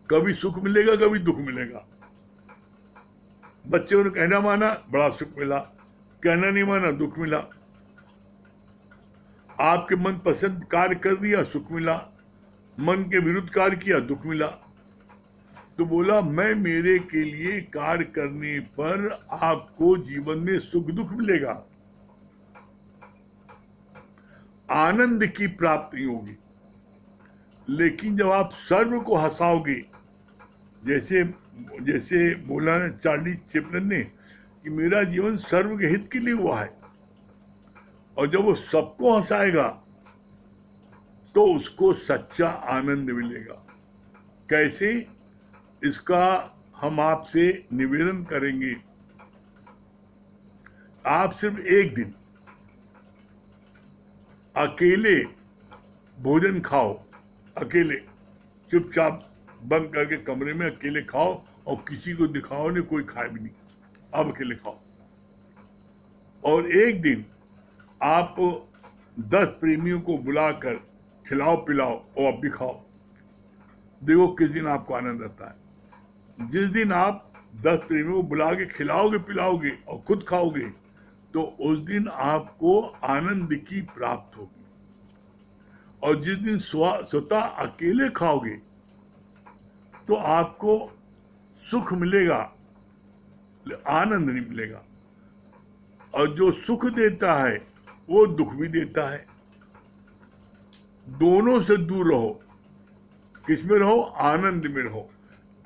कभी सुख मिलेगा कभी दुख मिलेगा। बच्चे ने कहना माना बड़ा सुख मिला, कहना नहीं माना दुख मिला। आपके मन पसंद कार्य कर दिया सुख मिला, मन के विरुद्ध कार्य किया दुख मिला। तो बोला मैं मेरे के लिए कार्य करने पर आपको जीवन में सुख दुख मिलेगा, आनंद की प्राप्ति होगी। लेकिन जब आप सर्व को हंसाओगे, जैसे जैसे बोला ना चार्ली चैपलिन ने कि मेरा जीवन सर्व के हित के लिए हुआ है, और जब वो सबको हंसाएगा तो उसको सच्चा आनंद मिलेगा। कैसे, इसका हम आपसे निवेदन करेंगे, आप सिर्फ एक दिन अकेले भोजन खाओ, अकेले चुपचाप बंद करके कमरे में अकेले खाओ और किसी को दिखाओ नहीं, कोई खाए भी नहीं, आप अकेले खाओ। और एक दिन आप 10 प्रेमियों को बुलाकर खिलाओ पिलाओ और आप भी खाओ, देखो किस दिन आपको आनंद आता है। जिस दिन आप 10 प्रेमियों को बुला के खिलाओगे पिलाओगे और खुद खाओगे तो उस दिन आपको आनंद की प्राप्त होगी। और जिस दिन स्वतः अकेले खाओगे तो आपको सुख मिलेगा, आनंद नहीं मिलेगा। और जो सुख देता है वो दुख भी देता है। दोनों से दूर रहो, किस में रहो, आनंद में रहो।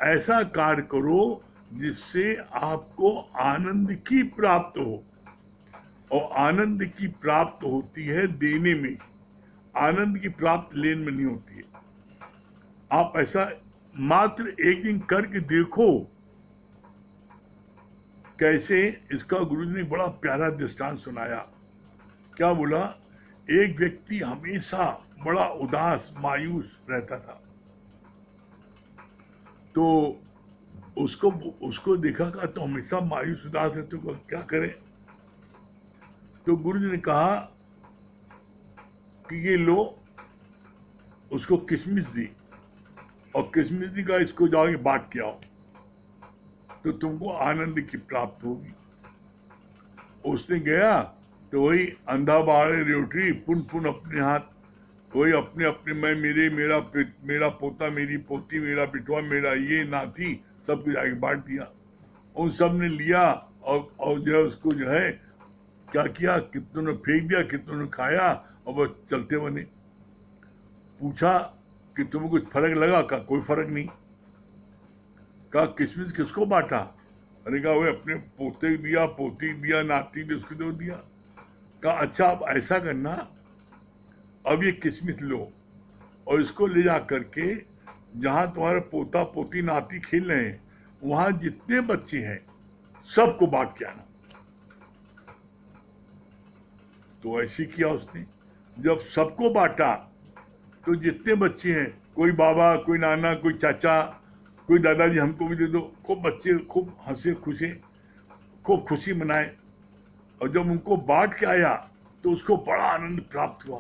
ऐसा कार्य करो जिससे आपको आनंद की प्राप्त हो, और आनंद की प्राप्त होती है देने में, आनंद की प्राप्त लेने में नहीं होती है। आप ऐसा मात्र एक दिन करके देखो। कैसे, इसका गुरुजी ने बड़ा प्यारा दृष्टांत सुनाया। क्या बोला, एक व्यक्ति हमेशा बड़ा उदास मायूस रहता था, तो उसको देखा का तो हमेशा मायूस उदास रहते को क्या करे। तो गुरुजी ने कहा कि ये लो, उसको किशमिश दी और किशमिश दी का इसको जाके बांट के आओ तो तुमको आनंद की प्राप्त होगी। उसने गया तो वही अंधा बाड़े रेवटी पुन पुन अपने हाथ, वही अपने अपने मैं मेरे, मेरा पोता, मेरी पोती, मेरा बिटवा, मेरा ये नाती, सबको जाके बांट दिया। उन सब ने लिया और जो है उसको जो है क्या किया, कितनों ने फेंक दिया, कितनों ने खाया और बस चलते बने। पूछा कि तुम्हें कुछ फर्क लगा? का कोई फर्क नहीं। कहा किशमिश किसको बांटा? अरे कहा वही अपने पोते दिया, पोती दिया, नाती ने उसको दे दिया। कहा अच्छा अब ऐसा करना, अब ये किशमिश लो और इसको ले जा करके जहां तुम्हारे पोता पोती नाती खेल रहे हैं वहां जितने बच्चे हैं सबको बांट के आना। तो ऐसे किया उसने, जब सबको बांटा तो जितने बच्चे हैं, कोई बाबा, कोई नाना, कोई चाचा, कोई दादाजी, हमको भी दे दो, खूब बच्चे खूब हंसे खुशे, खूब खुशी मनाए। और जब उनको बांट के आया तो उसको बड़ा आनंद प्राप्त हुआ।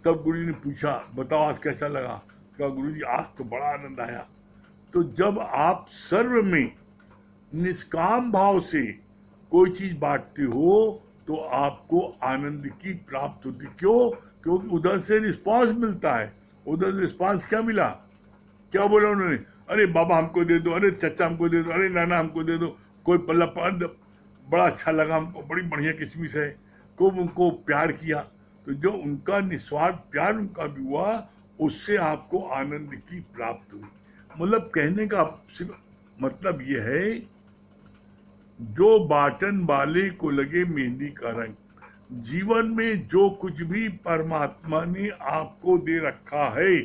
तब गुरु जी ने पूछा, बताओ आज कैसा लगा? कहा, गुरु जी आज तो बड़ा आनंद आया। तो जब आप सर्व में निष्काम भाव से कोई चीज बांटते हो तो आपको आनंद की प्राप्त होती। क्यों? क्योंकि उधर से रिस्पांस मिलता है। उधर से रिस्पांस क्या मिला? क्या बोला उन्होंने? अरे बाबा हमको दे दो, अरे चाचा हमको दे दो, अरे नाना हमको दे दो, कोई पल्ला पद, बड़ा अच्छा लगा हमको, बड़ी बढ़िया किस्मिस है, खूब उनको प्यार किया। तो जो उनका निस्वार्थ प्यार उनका भी हुआ, उससे आपको आनंद की प्राप्त हुई। मतलब कहने का सिर्फ मतलब यह है, जो बाटन वाले को लगे मेहंदी का रंग, जीवन में जो कुछ भी परमात्मा ने आपको दे रखा है,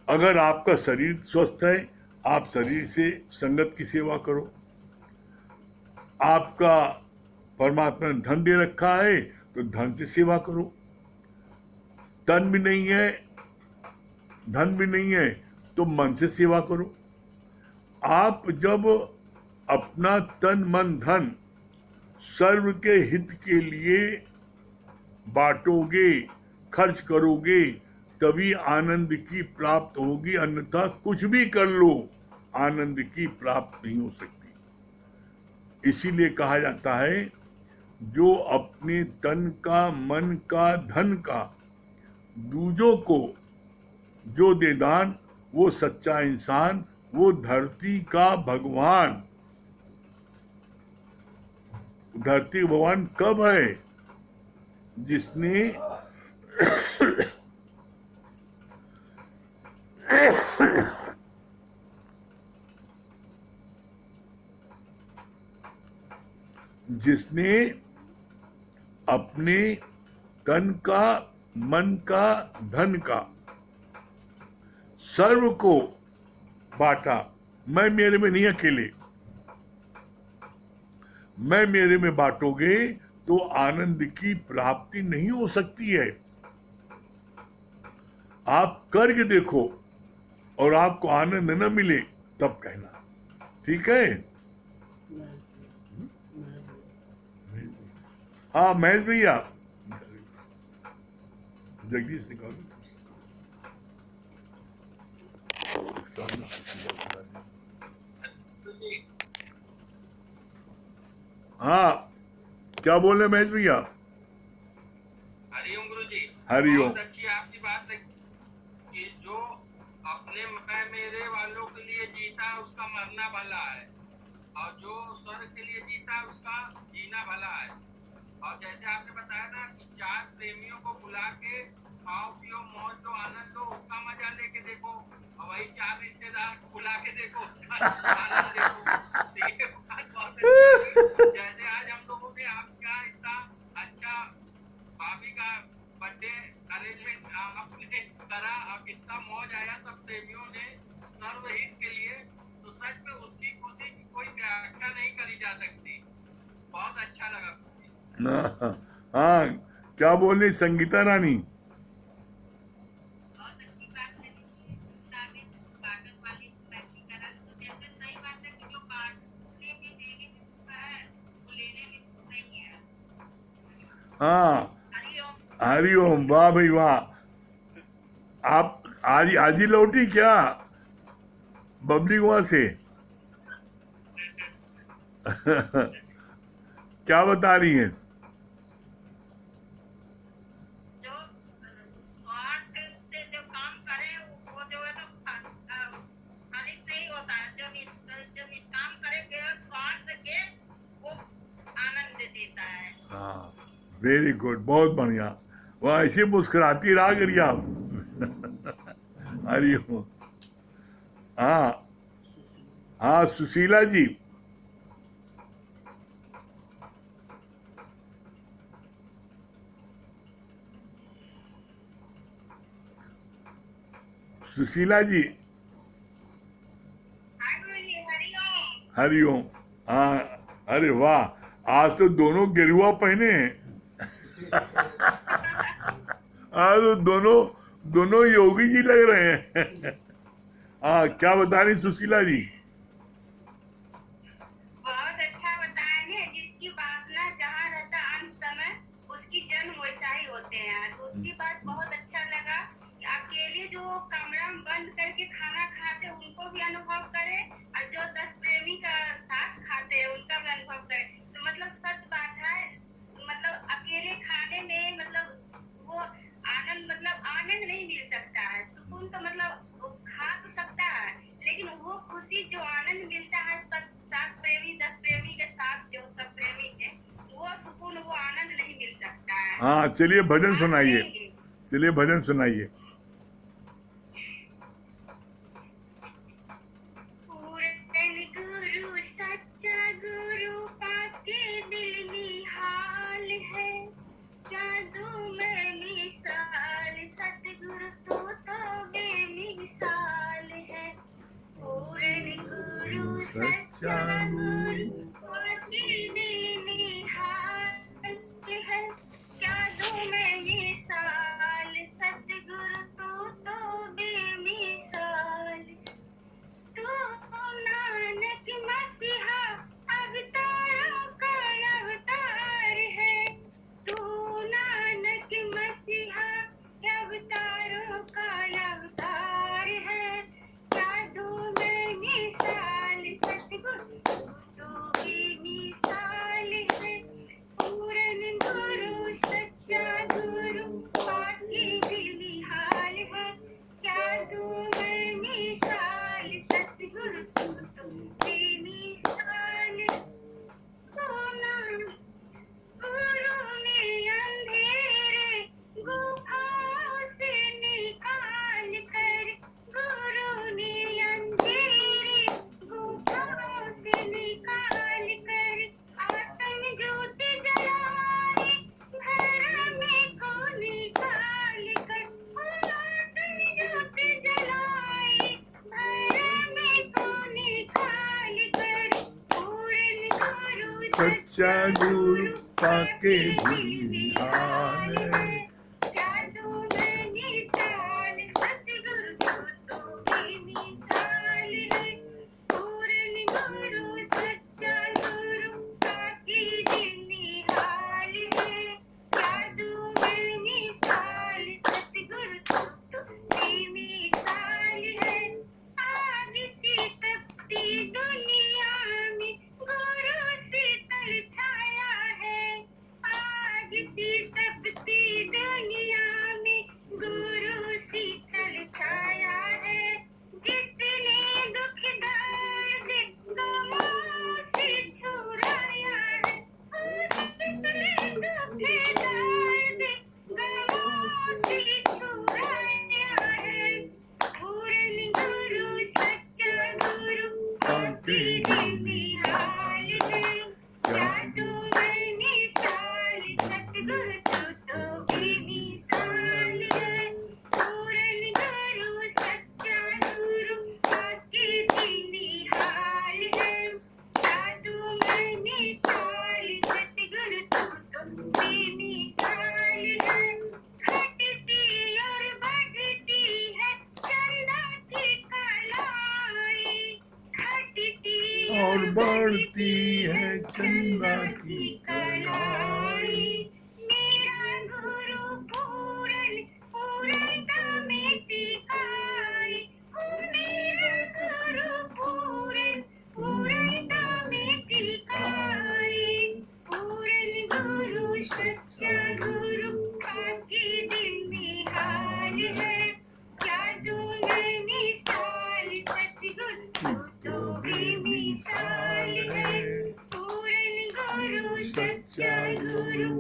अगर आपका शरीर स्वस्थ है, आप शरीर से संगत की सेवा करो। आपका परमात्मा ने धन दे रखा है तो धन से सेवा करो। तन भी नहीं है, धन भी नहीं है, तो मन से सेवा करो। आप जब अपना तन मन धन सर्व के हित के लिए बांटोगे, खर्च करोगे, तभी आनंद की प्राप्त होगी। अन्यथा कुछ भी कर लो, आनंद की प्राप्त नहीं हो सकती। इसीलिए कहा जाता है, जो अपने तन का, मन का, धन का दूजों को जो दे दान, वो सच्चा इंसान, वो धरती का भगवान। धरती का भगवान कब है? जिसने जिसने अपने तन का, मन का, धन का सर्व को बांटा। मैं मेरे में नहीं अकेले, मैं मेरे में बांटोगे तो आनंद की प्राप्ति नहीं हो सकती है। आप करके देखो और आपको आनंद न मिले तब कहना, ठीक है? हाँ महेश भैया, जगदीश निकालो। हाँ क्या बोल रहे महेश भैया? हरिओम गुरु जी। हरिओम। बहुत अच्छी आपकी बात है कि जो अपने मैं मेरे वालों के लिए जीता उसका मरना भला है, और जो स्वर्ग के लिए जीता उसका जीना भला है। और जैसे आपने बताया ना कि 4 प्रेमियों को बुला के खाओ पियो मौज लो आनंद लो, उसका मजा लेके देखो, और वही 4 रिश्तेदार को बुला के देखो, उसका आनंद देखो। ये बात बहुत अच्छी। जैसे आज हम लोगों ने आपका इतना अच्छा भाभी का बर्थडे अरेंजमेंट आपने करा और कितना मौज आया सब प्रेमियों ने सर्वहित के लिए, तो सच में उसकी खुशी की कोई व्याख्या नहीं करी जा सकती। बहुत अच्छा लगा। हाँ क्या बोल रही संगीता रानी? बहुत अच्छी बात है कि आगे बाटन वाली व्यक्ति करा, तो जैसे सही बात है कि जो बांटने में देने में सुख है वो लेने में सुख नहीं है। हाँ हरिओम। हरिओम, वाह भाई वाह। आप आज ही लौटी क्या बबली वहां से? क्या बता रही हैं? जो स्वार्थ से जो काम करे वो जो है तो फलित नहीं होता है। जो निष्काम करे केवल स्वार्थ के, वो आनंद देता है। हाँ वेरी गुड, बहुत बढ़िया। वह ऐसे मुस्कुराती रहा करिए आप। हरिओम। हाँ हाँ सुशीला जी, सुशीला जी, हरिओम। हरिओम। हाँ अरे वाह, आज तो दोनों गेरुआ पहने हैं। आज तो दोनों योगी जी लग रहे हैं। हाँ, क्या बता रही सुशीला जी? बहुत अच्छा बताएंगे। जिसकी वासना जहाँ रहता अंत समय, उसकी जन्म वैसा ही होते हैं। दूसरी बात बहुत अच्छा लगा कि अकेले जो कमरा में बंद करके खाना खाते उनको भी अनुभव करे, और जो 10 प्रेमी का साथ खाते हैं उनका भी अनुभव करे। तो मतलब सच बात है, मतलब अकेले खाने में मतलब वो आनंद, मतलब आनंद नहीं मिल सकता है। सुकून तो मतलब वो खा तो सकता है, लेकिन वो खुशी जो आनंद मिलता है सात प्रेमी 10 प्रेमी के साथ, जो सब प्रेमी के, वो सुकून वो आनंद नहीं मिल सकता है। हाँ, चलिए भजन सुनाइए। देंगे। चलिए भजन सुनाइए। पूरन गुरु सच्चा गुरु पाके दिल निहाल है, जादू में मिसाल सतगुरु तो बेमिसाल है। पूरन गुरु सच्चा गुरु पाके दिल निहाल है, जादू में मिसाल सतगुरु तो बेमिसाल। तू नानक मसीहा अवतारों का अवतार है, तू नानक मसीहा अवतारों का अवतार है, जादू में मिसाल सतगुरु तो भी मिसाल है। पूरन गुरु सच्चा गुरु पाके दिल निहाल है, जादू में मिसाल सतगुरु तो बेमिसाल। सोना गुरु ने अंधेरे गुफाओं से निकाल कर, गुरु ने अंधेरे गुफाओं से निकाल कर, आत्म ज्योति जलाई धर्म को निकाल कर, आत्म ज्योति जलाई धर्म को निकाल कर। पूरन गुरु सच्चा गुरु पाके दिल निहाल है, जादू में मिसाल सतगुरु तो बेमिसाल है। पूरन गुरु सच्चा गुरु पाके दिल निहाल है, जादू में मिसाल सतगुरु तो बेमिसाल है। आग सी तपती दुनिया में गुरु शीतल छाया है, आग सी तपती दुनिया में गुरु शीतल छाया है। जिसने दुख दर्द गमों से छुड़ाया है, जिसने दुख दर्द गमों से छुड़ाया है। पूरन गुरु सच्चा गुरु पाके दिल निहाल है, जादू में मिसाल सतगुरु तो बेमिसाल है। पूरन गुरु सच्चा गुरु पाके दिल निहाल है, जादू में मिसाल सतगुरु तो बेमिसाल है। घटती और बढ़ती है चंदा की कलाई, घटती और बढ़ती है चंदा की कलाई। मेरा गुरु पूरन पूरनता में टिकाई, मेरा गुरु पूरन पूरनता में टिकाई। पूरन गुरु सच्चा गुरु पाके दिल निहाल है, जादू में मिसाल सतगुरु तो बेमिसाल है। पूरन गुरु सच्चा गुरु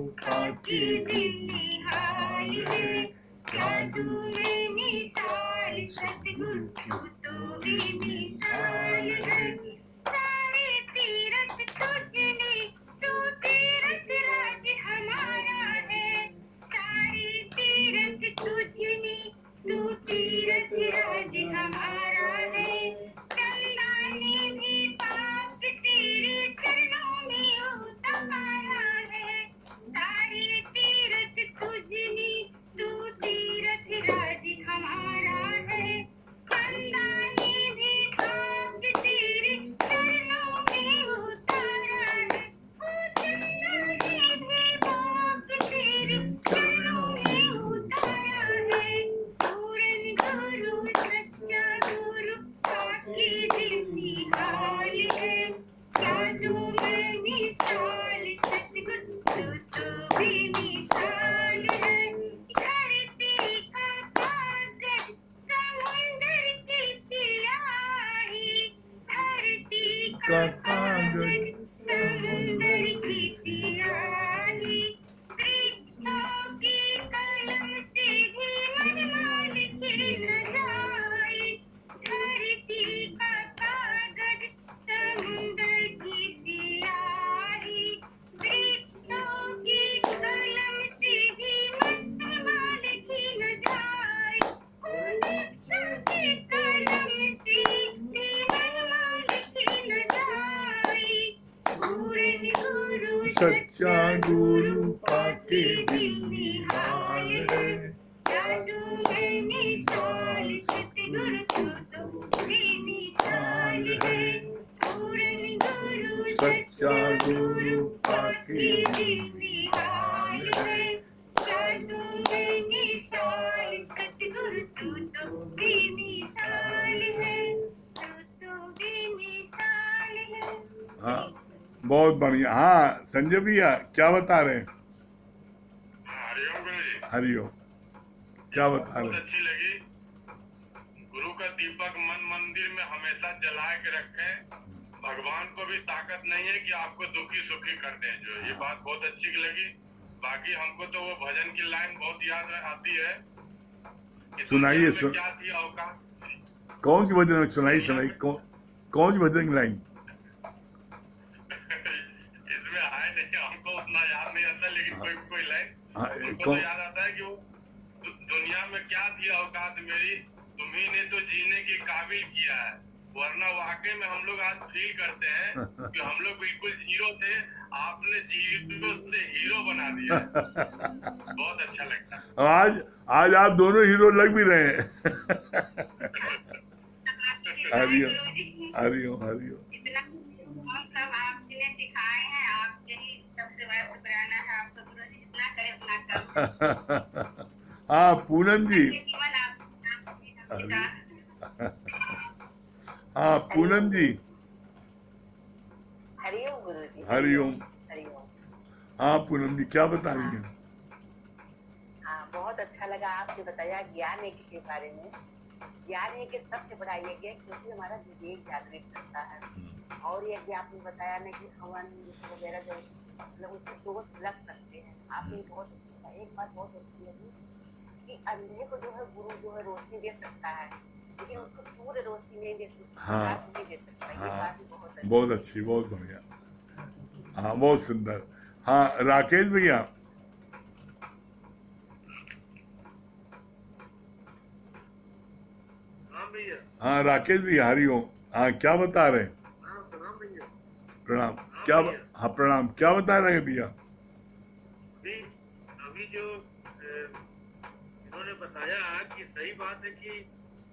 का कागज समुंदर की सियाही, वृक्षों की कलम से भी मनमाल खिल न जाए। धरती का कागज समुंदर की सियाही, वृक्षों की कलम से भी मनमाल खिल न जाए। वृक्षों की कलम से भी मनमाल खिल न जाए। पूरन गुरु सच्चा गुरु पाके दिल निहाल है। जादू में मिसाल सतगुरु तू तो बेमिसाल है। पूरन गुरु सच्चा गुरु पाके दिल निहाल है। जादू में मिसाल सतगुरु तू तो बेमिसाल है। तू तो बेमिसाल है। हाँ बहुत बढ़िया। हाँ संजय भैया क्या बता रहे हैं? हरिओम गुरु जी। हरिओम क्या बता रहे बहुत हैं? अच्छी लगी। गुरु का दीपक मन मंदिर में हमेशा जला के रखें। भगवान को भी ताकत नहीं है कि आपको दुखी सुखी कर दें। जो ये बात बहुत अच्छी लगी। बाकी हमको तो वो भजन की लाइन बहुत याद आती है कि सुनाइए, दुनिया में क्या थी औकात। कौन सी भजन है? सुनाई कौन सी भजन की लाइन? इसमें है नहीं, हमको उतना याद नहीं आता, लेकिन कोई लाइन हाँ, हमको कौन? तो याद आता है कि वो दुनिया में क्या थी औकात मेरी, तुम्ही ने तो जीने के काबिल किया है। वरना वाकई में हम लोग आज फील करते हैं कि हम लोग बिल्कुल जीरो थे, आपने जीरो से हीरो बना दिया। बहुत अच्छा लगता है। आज आप दोनों हीरो लग भी रहे हैं। हरिओम हरिओम हरिओम। इतना हम सब आपने सिखाए हैं, आपके ही सबसे बड़ा शुक्राना है आपका गुरु जी। जितना करे उतना कम। हाँ पूनम जी। केवल आपने सिखा। हाँ पूनम जी। हरिओम गुरु जी। हरिओम। हरिओम। हाँ पूनम जी क्या बता रही हैं? हाँ बहुत अच्छा लगा आपने बताया ज्ञान यज्ञ के बारे में। ज्ञान यज्ञ सबसे बड़ा यज्ञ है क्योंकि हमारा विवेक जागृत करता है। और यज्ञ आपने बताया ना कि हवन वगैरह जो मतलब उससे दोष लग सकते हैं। आपने बहुत एक बात बहुत अच्छी लगी कि अंधे को जो है गुरु जो है रोशनी दे सकता है, लेकिन उसको पूरे रोशनी नहीं दे सकता। हाँ। नहीं दे सकता। ये हाँ बात भी बहुत अच्छी। बहुत अच्छी, बहुत बढ़िया। हाँ बहुत सुंदर। हाँ राकेश भैया। हाँ भैया। हाँ राकेश भैया हरिओम। हाँ क्या बता रहे हैं? हाँ प्रणाम भैया। प्रणाम। क्या हाँ प्रणाम क्या बता रहे हैं भैया? अभी जो इन्होंने बताया कि सही बात है कि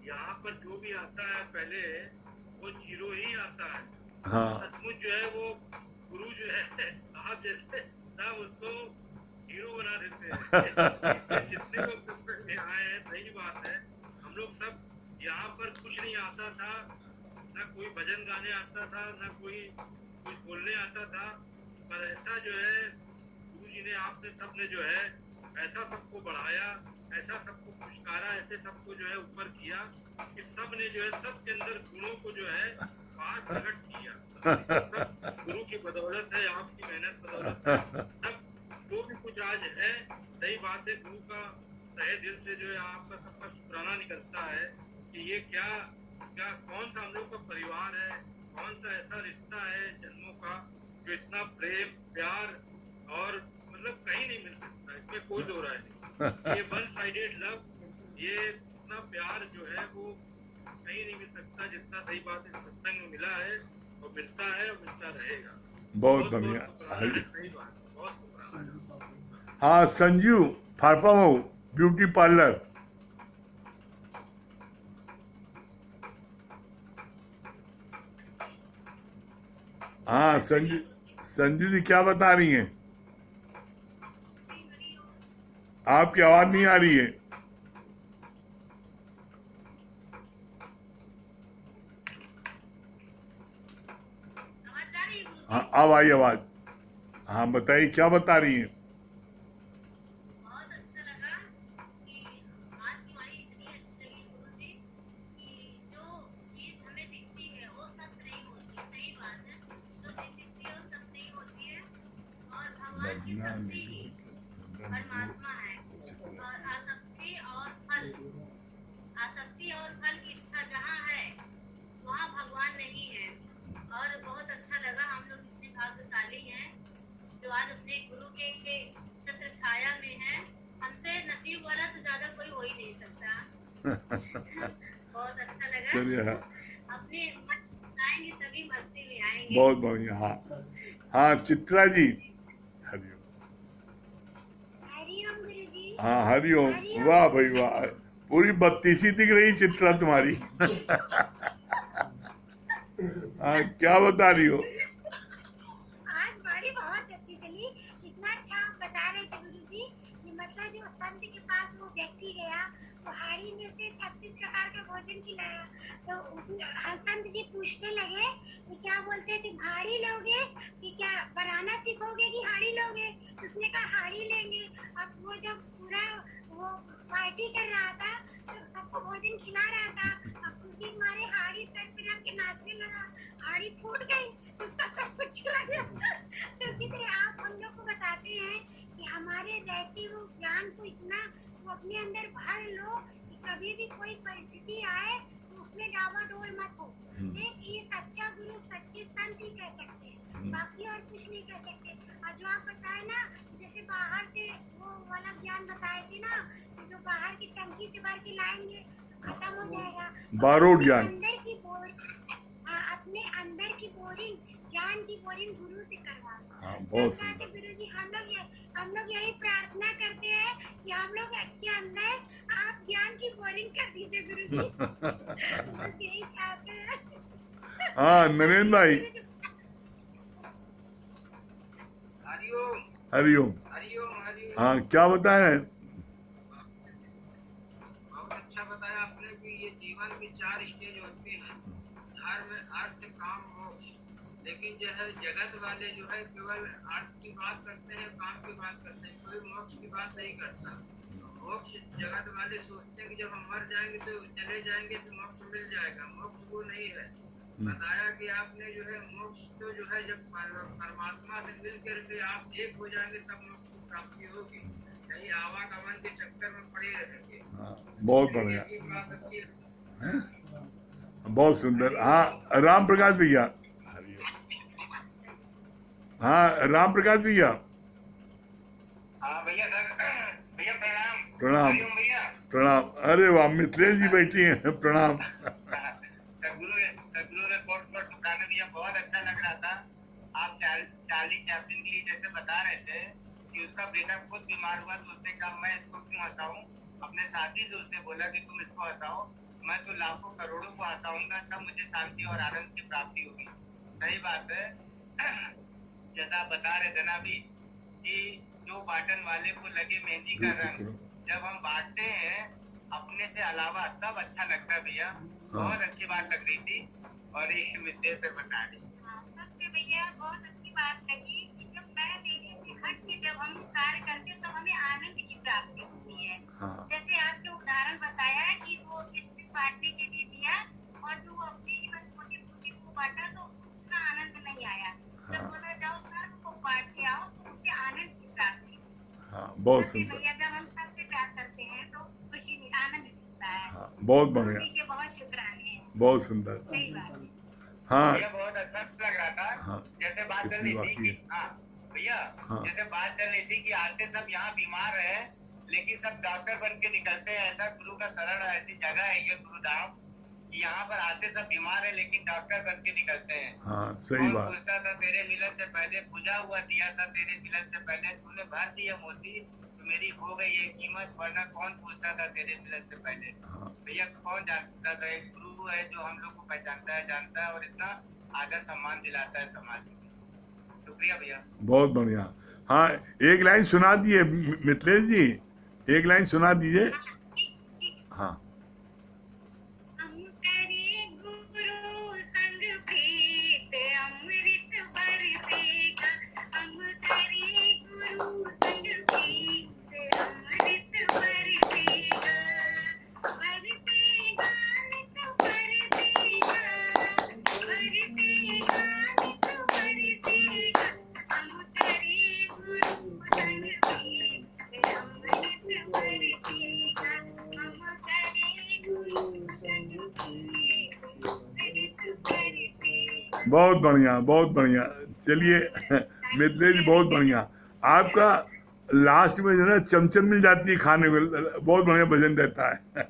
यहाँ पर जो भी आता है पहले वो जीरो ही आता है। हाँ सचमुच जो है वो गुरु जो है आप जैसे सब उसको हीरो बना देते हैं। जितने लोग में आए हैं सही बात है। हम लोग सब यहाँ पर कुछ नहीं आता था, ना कोई भजन गाने आता था, ना कोई कुछ बोलने आता था, पर ऐसा जो है गुरु जी ने आपने सबने जो है ऐसा सबको बढ़ाया, ऐसा सबको पुरस्कारा, ऐसे सबको जो है ऊपर किया कि सब ने जो है सबके अंदर गुणों को जो है बाहर प्रकट किया। सब गुरु की बदौलत है, आपकी मेहनत बदौलत है। सब जो भी कुछ आज है सही बात है, गुरु का तहे दिल से जो है आपका सबका शुक्राना निकलता है कि ये क्या क्या कौन सा हम लोग का परिवार है, कौन सा ऐसा रिश्ता है जन्मों का जो इतना प्रेम प्यार और मतलब कहीं नहीं मिल सकता। इसमें कोई दो राय नहीं। ये वन साइडेड लव, ये इतना प्यार जो है वो कहीं नहीं मिल सकता जितना सही बात इस सत्संग में मिला है और मिलता है और मिलता रहेगा। बहुत बढ़िया। सही बात, बहुत शुक्राना। हाँ संजू फारपामो ब्यूटी पार्लर। हाँ संजू जी क्या बता रही हैं? आपकी आवाज नहीं आ रही है। हाँ अब आई आवाज। हाँ बताइए क्या बता रही हैं? बहुत अच्छा लगा कि आज की वाणी इतनी अच्छी लगी गुरु जी कि जो चीज हमें दिखती है वो सत्य नहीं होती। सही बात है। की शक्ति ही परमात्मा है। और आसक्ति और फल की इच्छा जहाँ है वहाँ भगवान नहीं है। और बहुत अच्छा लगा, हम लोग इतने भाग्यशाली हैं जो आज अपने गुरु के छत्र छाया में हैं। हमसे नसीब वाला तो ज्यादा कोई हो ही नहीं सकता। बहुत अच्छा लगा। चलिए, हाँ, अपने आएंगे तभी मस्ती में आएंगे। बहुत बढ़िया। हाँ हाँ, चित्रा जी, हरिओम। हरिओम गुरुजी। हाँ हरिओम। वाह भाई वाह, पूरी 32 दिख रही चित्रा तुम्हारी। हाँ, क्या बता रही हो? आज बड़ी बहुत अच्छी चली। इतना अच्छा आप बता रहे थे गुरुजी कि मतलब जो संत के पास वो व्यक्ति गया, वो हाड़ी में से 36 प्रकार का भोजन खिलाया, तो संत जी पूछने लगे कि क्या बोलते थे, हाड़ी लोगे कि क्या बनाना सीखोगे कि हाड़ी लोगे? उसने कहा हाड़ी लेंगे। अब वो जब पूरा वो पार्टी कर रहा था तो सबको भोजन खिला रहा था, अब खुशी मारे हाड़ी सर पे रख के नाचने लगा, हाड़ी फूट गई, उसका सब कुछ चला गया। तो इसी तरह आप हम लोग को बताते हैं कि हमारे रहते वो ज्ञान को इतना वो अपने अंदर भर लो कि कभी भी कोई परिस्थिति आए तो उसमें डावाडोल मत हो। एक ये सच्चा गुरु सच्चे संत ही कह सकते हैं, बाकी और कुछ नहीं कह सकते। और जो आप बताए ना, जैसे बाहर से वो वाला ज्ञान बताए थे ना, जो बाहर की टंकी से भर के लाएंगे तो खत्म हो जाएगा। बारूद ज्ञान। अंदर की अपने अंदर की बोरिंग, ज्ञान की बोरिंग गुरु से करवा लो। हाँ, बहुत सुंदर। गुरु जी, हम लोग यही प्रार्थना करते हैं कि हम लोग के अंदर आप ज्ञान की बोरिंग कर दीजिए गुरु जी। बस यही चाहते हैं। हाँ, नरेंद्र भाई, हरिओम हरिओम। हरिओम हरिओम। हाँ, क्या बताया? बहुत अच्छा बताया आपने कि ये जीवन की 4 स्टेज होती हैं, धर्म, अर्थ, काम, मोक्ष। लेकिन जो है जगत वाले जो है केवल अर्थ की बात करते हैं, काम की बात करते हैं, कोई मोक्ष की बात नहीं करता। मोक्ष जगत वाले सोचते हैं कि जब हम मर जाएंगे तो चले जाएंगे तो मोक्ष मिल जाएगा। मोक्ष वो नहीं है। बताया कि आपने जो है मोक्ष तो जो है जब परमात्मा से मिल करके आप एक हो जाएंगे तब मोक्ष की प्राप्ति होगी, नहीं आवागमन के चक्कर में पड़े रहेंगे। हाँ, बहुत बढ़िया, ये बात अच्छी है। बहुत सुंदर। हाँ, राम प्रकाश भैया। हाँ, राम प्रकाश भैया। हाँ भैया, सर भैया प्रणाम। प्रणाम। हरिओम भैया। प्रणाम। अरे वाह, मित्रेश जी बैठी हैं, प्रणाम। सदगुरु ने कोट कोट शुक्राना दिया, बहुत अच्छा लग रहा था। आप चार्ली चैपलिन के लिए जैसे बता रहे थे कि उसका बेटा खुद बीमार हुआ तो उसने कहा मैं इसको क्यों हंसाऊं, अपने साथी से उसने बोला कि तुम इसको हंसाओ, मैं तो लाखों करोड़ों को हंसाऊंगा, तब मुझे शांति और आनंद की प्राप्ति होगी। सही बात है। जैसा आप बता रहे थे ना अभी कि जो बांटन वाले को लगे मेहंदी का रंग, जब हम बांटते हैं अपने से अलावा तब अच्छा लगता है भैया। बहुत अच्छी बात लग रही थी और ये मित्र से बता रही। सबसे भैया बहुत अच्छी बात लगी कि जब मैं मेरे से हट के जब हम कार्य करते हैं तो हमें आनंद की प्राप्ति होती है। हाँ। जैसे आपने उदाहरण बताया कि वो किसमिस बांटने के लिए दिया और जो वो अपने ही बस मोटी मोटी को बांटा तो उसको उतना आनंद नहीं आया। जब बोला जाओ सर को बांट के आओ तो उससे आनंद की प्राप्ति। हाँ, बहुत सुंदर। भैया जब हम सबसे प्यार करते हैं तो खुशी में आनंद मिलता है। हाँ, बहुत बढ़िया, के बहुत शुक्राने हैं। बहुत सुंदर। सही बात है। हाँ, भैया बहुत अच्छा लग रहा था। हाँ, जैसे बात चल कितनी रही थी बाकी है? कि हाँ भैया, हाँ। जैसे बात चल रही थी कि आते सब यहाँ बीमार है लेकिन सब डॉक्टर बन के निकलते हैं। ऐसा गुरु का शरण ऐसी जगह है ये गुरुधाम कि यहाँ पर आते सब बीमार है लेकिन डॉक्टर बन के निकलते हैं। हाँ, सही कौन बात। पूछता था तेरे मिलन से पहले, पूजा हुआ दिया था तेरे मिलन से पहले, तूने भर दिया मोती तो मेरी हो गई ये कीमत, वरना कौन पूछता था तेरे मिलन से पहले। हाँ, भैया कौन जानता था, एक गुरु है जो हम लोग को पहचानता है, जानता है और इतना आदर सम्मान दिलाता है समाज में। शुक्रिया भैया। बहुत बढ़िया। हाँ, एक लाइन सुना दिए मित्रेश जी, एक लाइन सुना दीजिए। हाँ। हम करे गुरु संग प्रीत अमृत बरसेगा, हम करे गुरु संग प्रीत अमृत बरसेगा, बरसेगा नित बरसेगा, बरसेगा नित बरसेगा, हम करे गुरु बहुत बढ़िया, बहुत बढ़िया। चलिए मिथिलेश जी, बहुत बढ़िया। आपका लास्ट में जो है ना चमचम मिल जाती है खाने को, बहुत बढ़िया भजन रहता है।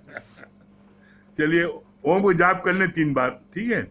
चलिए ओम को जाप कर लें 3 बार, ठीक है।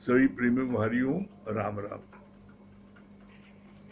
सभी प्रेमियों को हरि ओम, राम राम।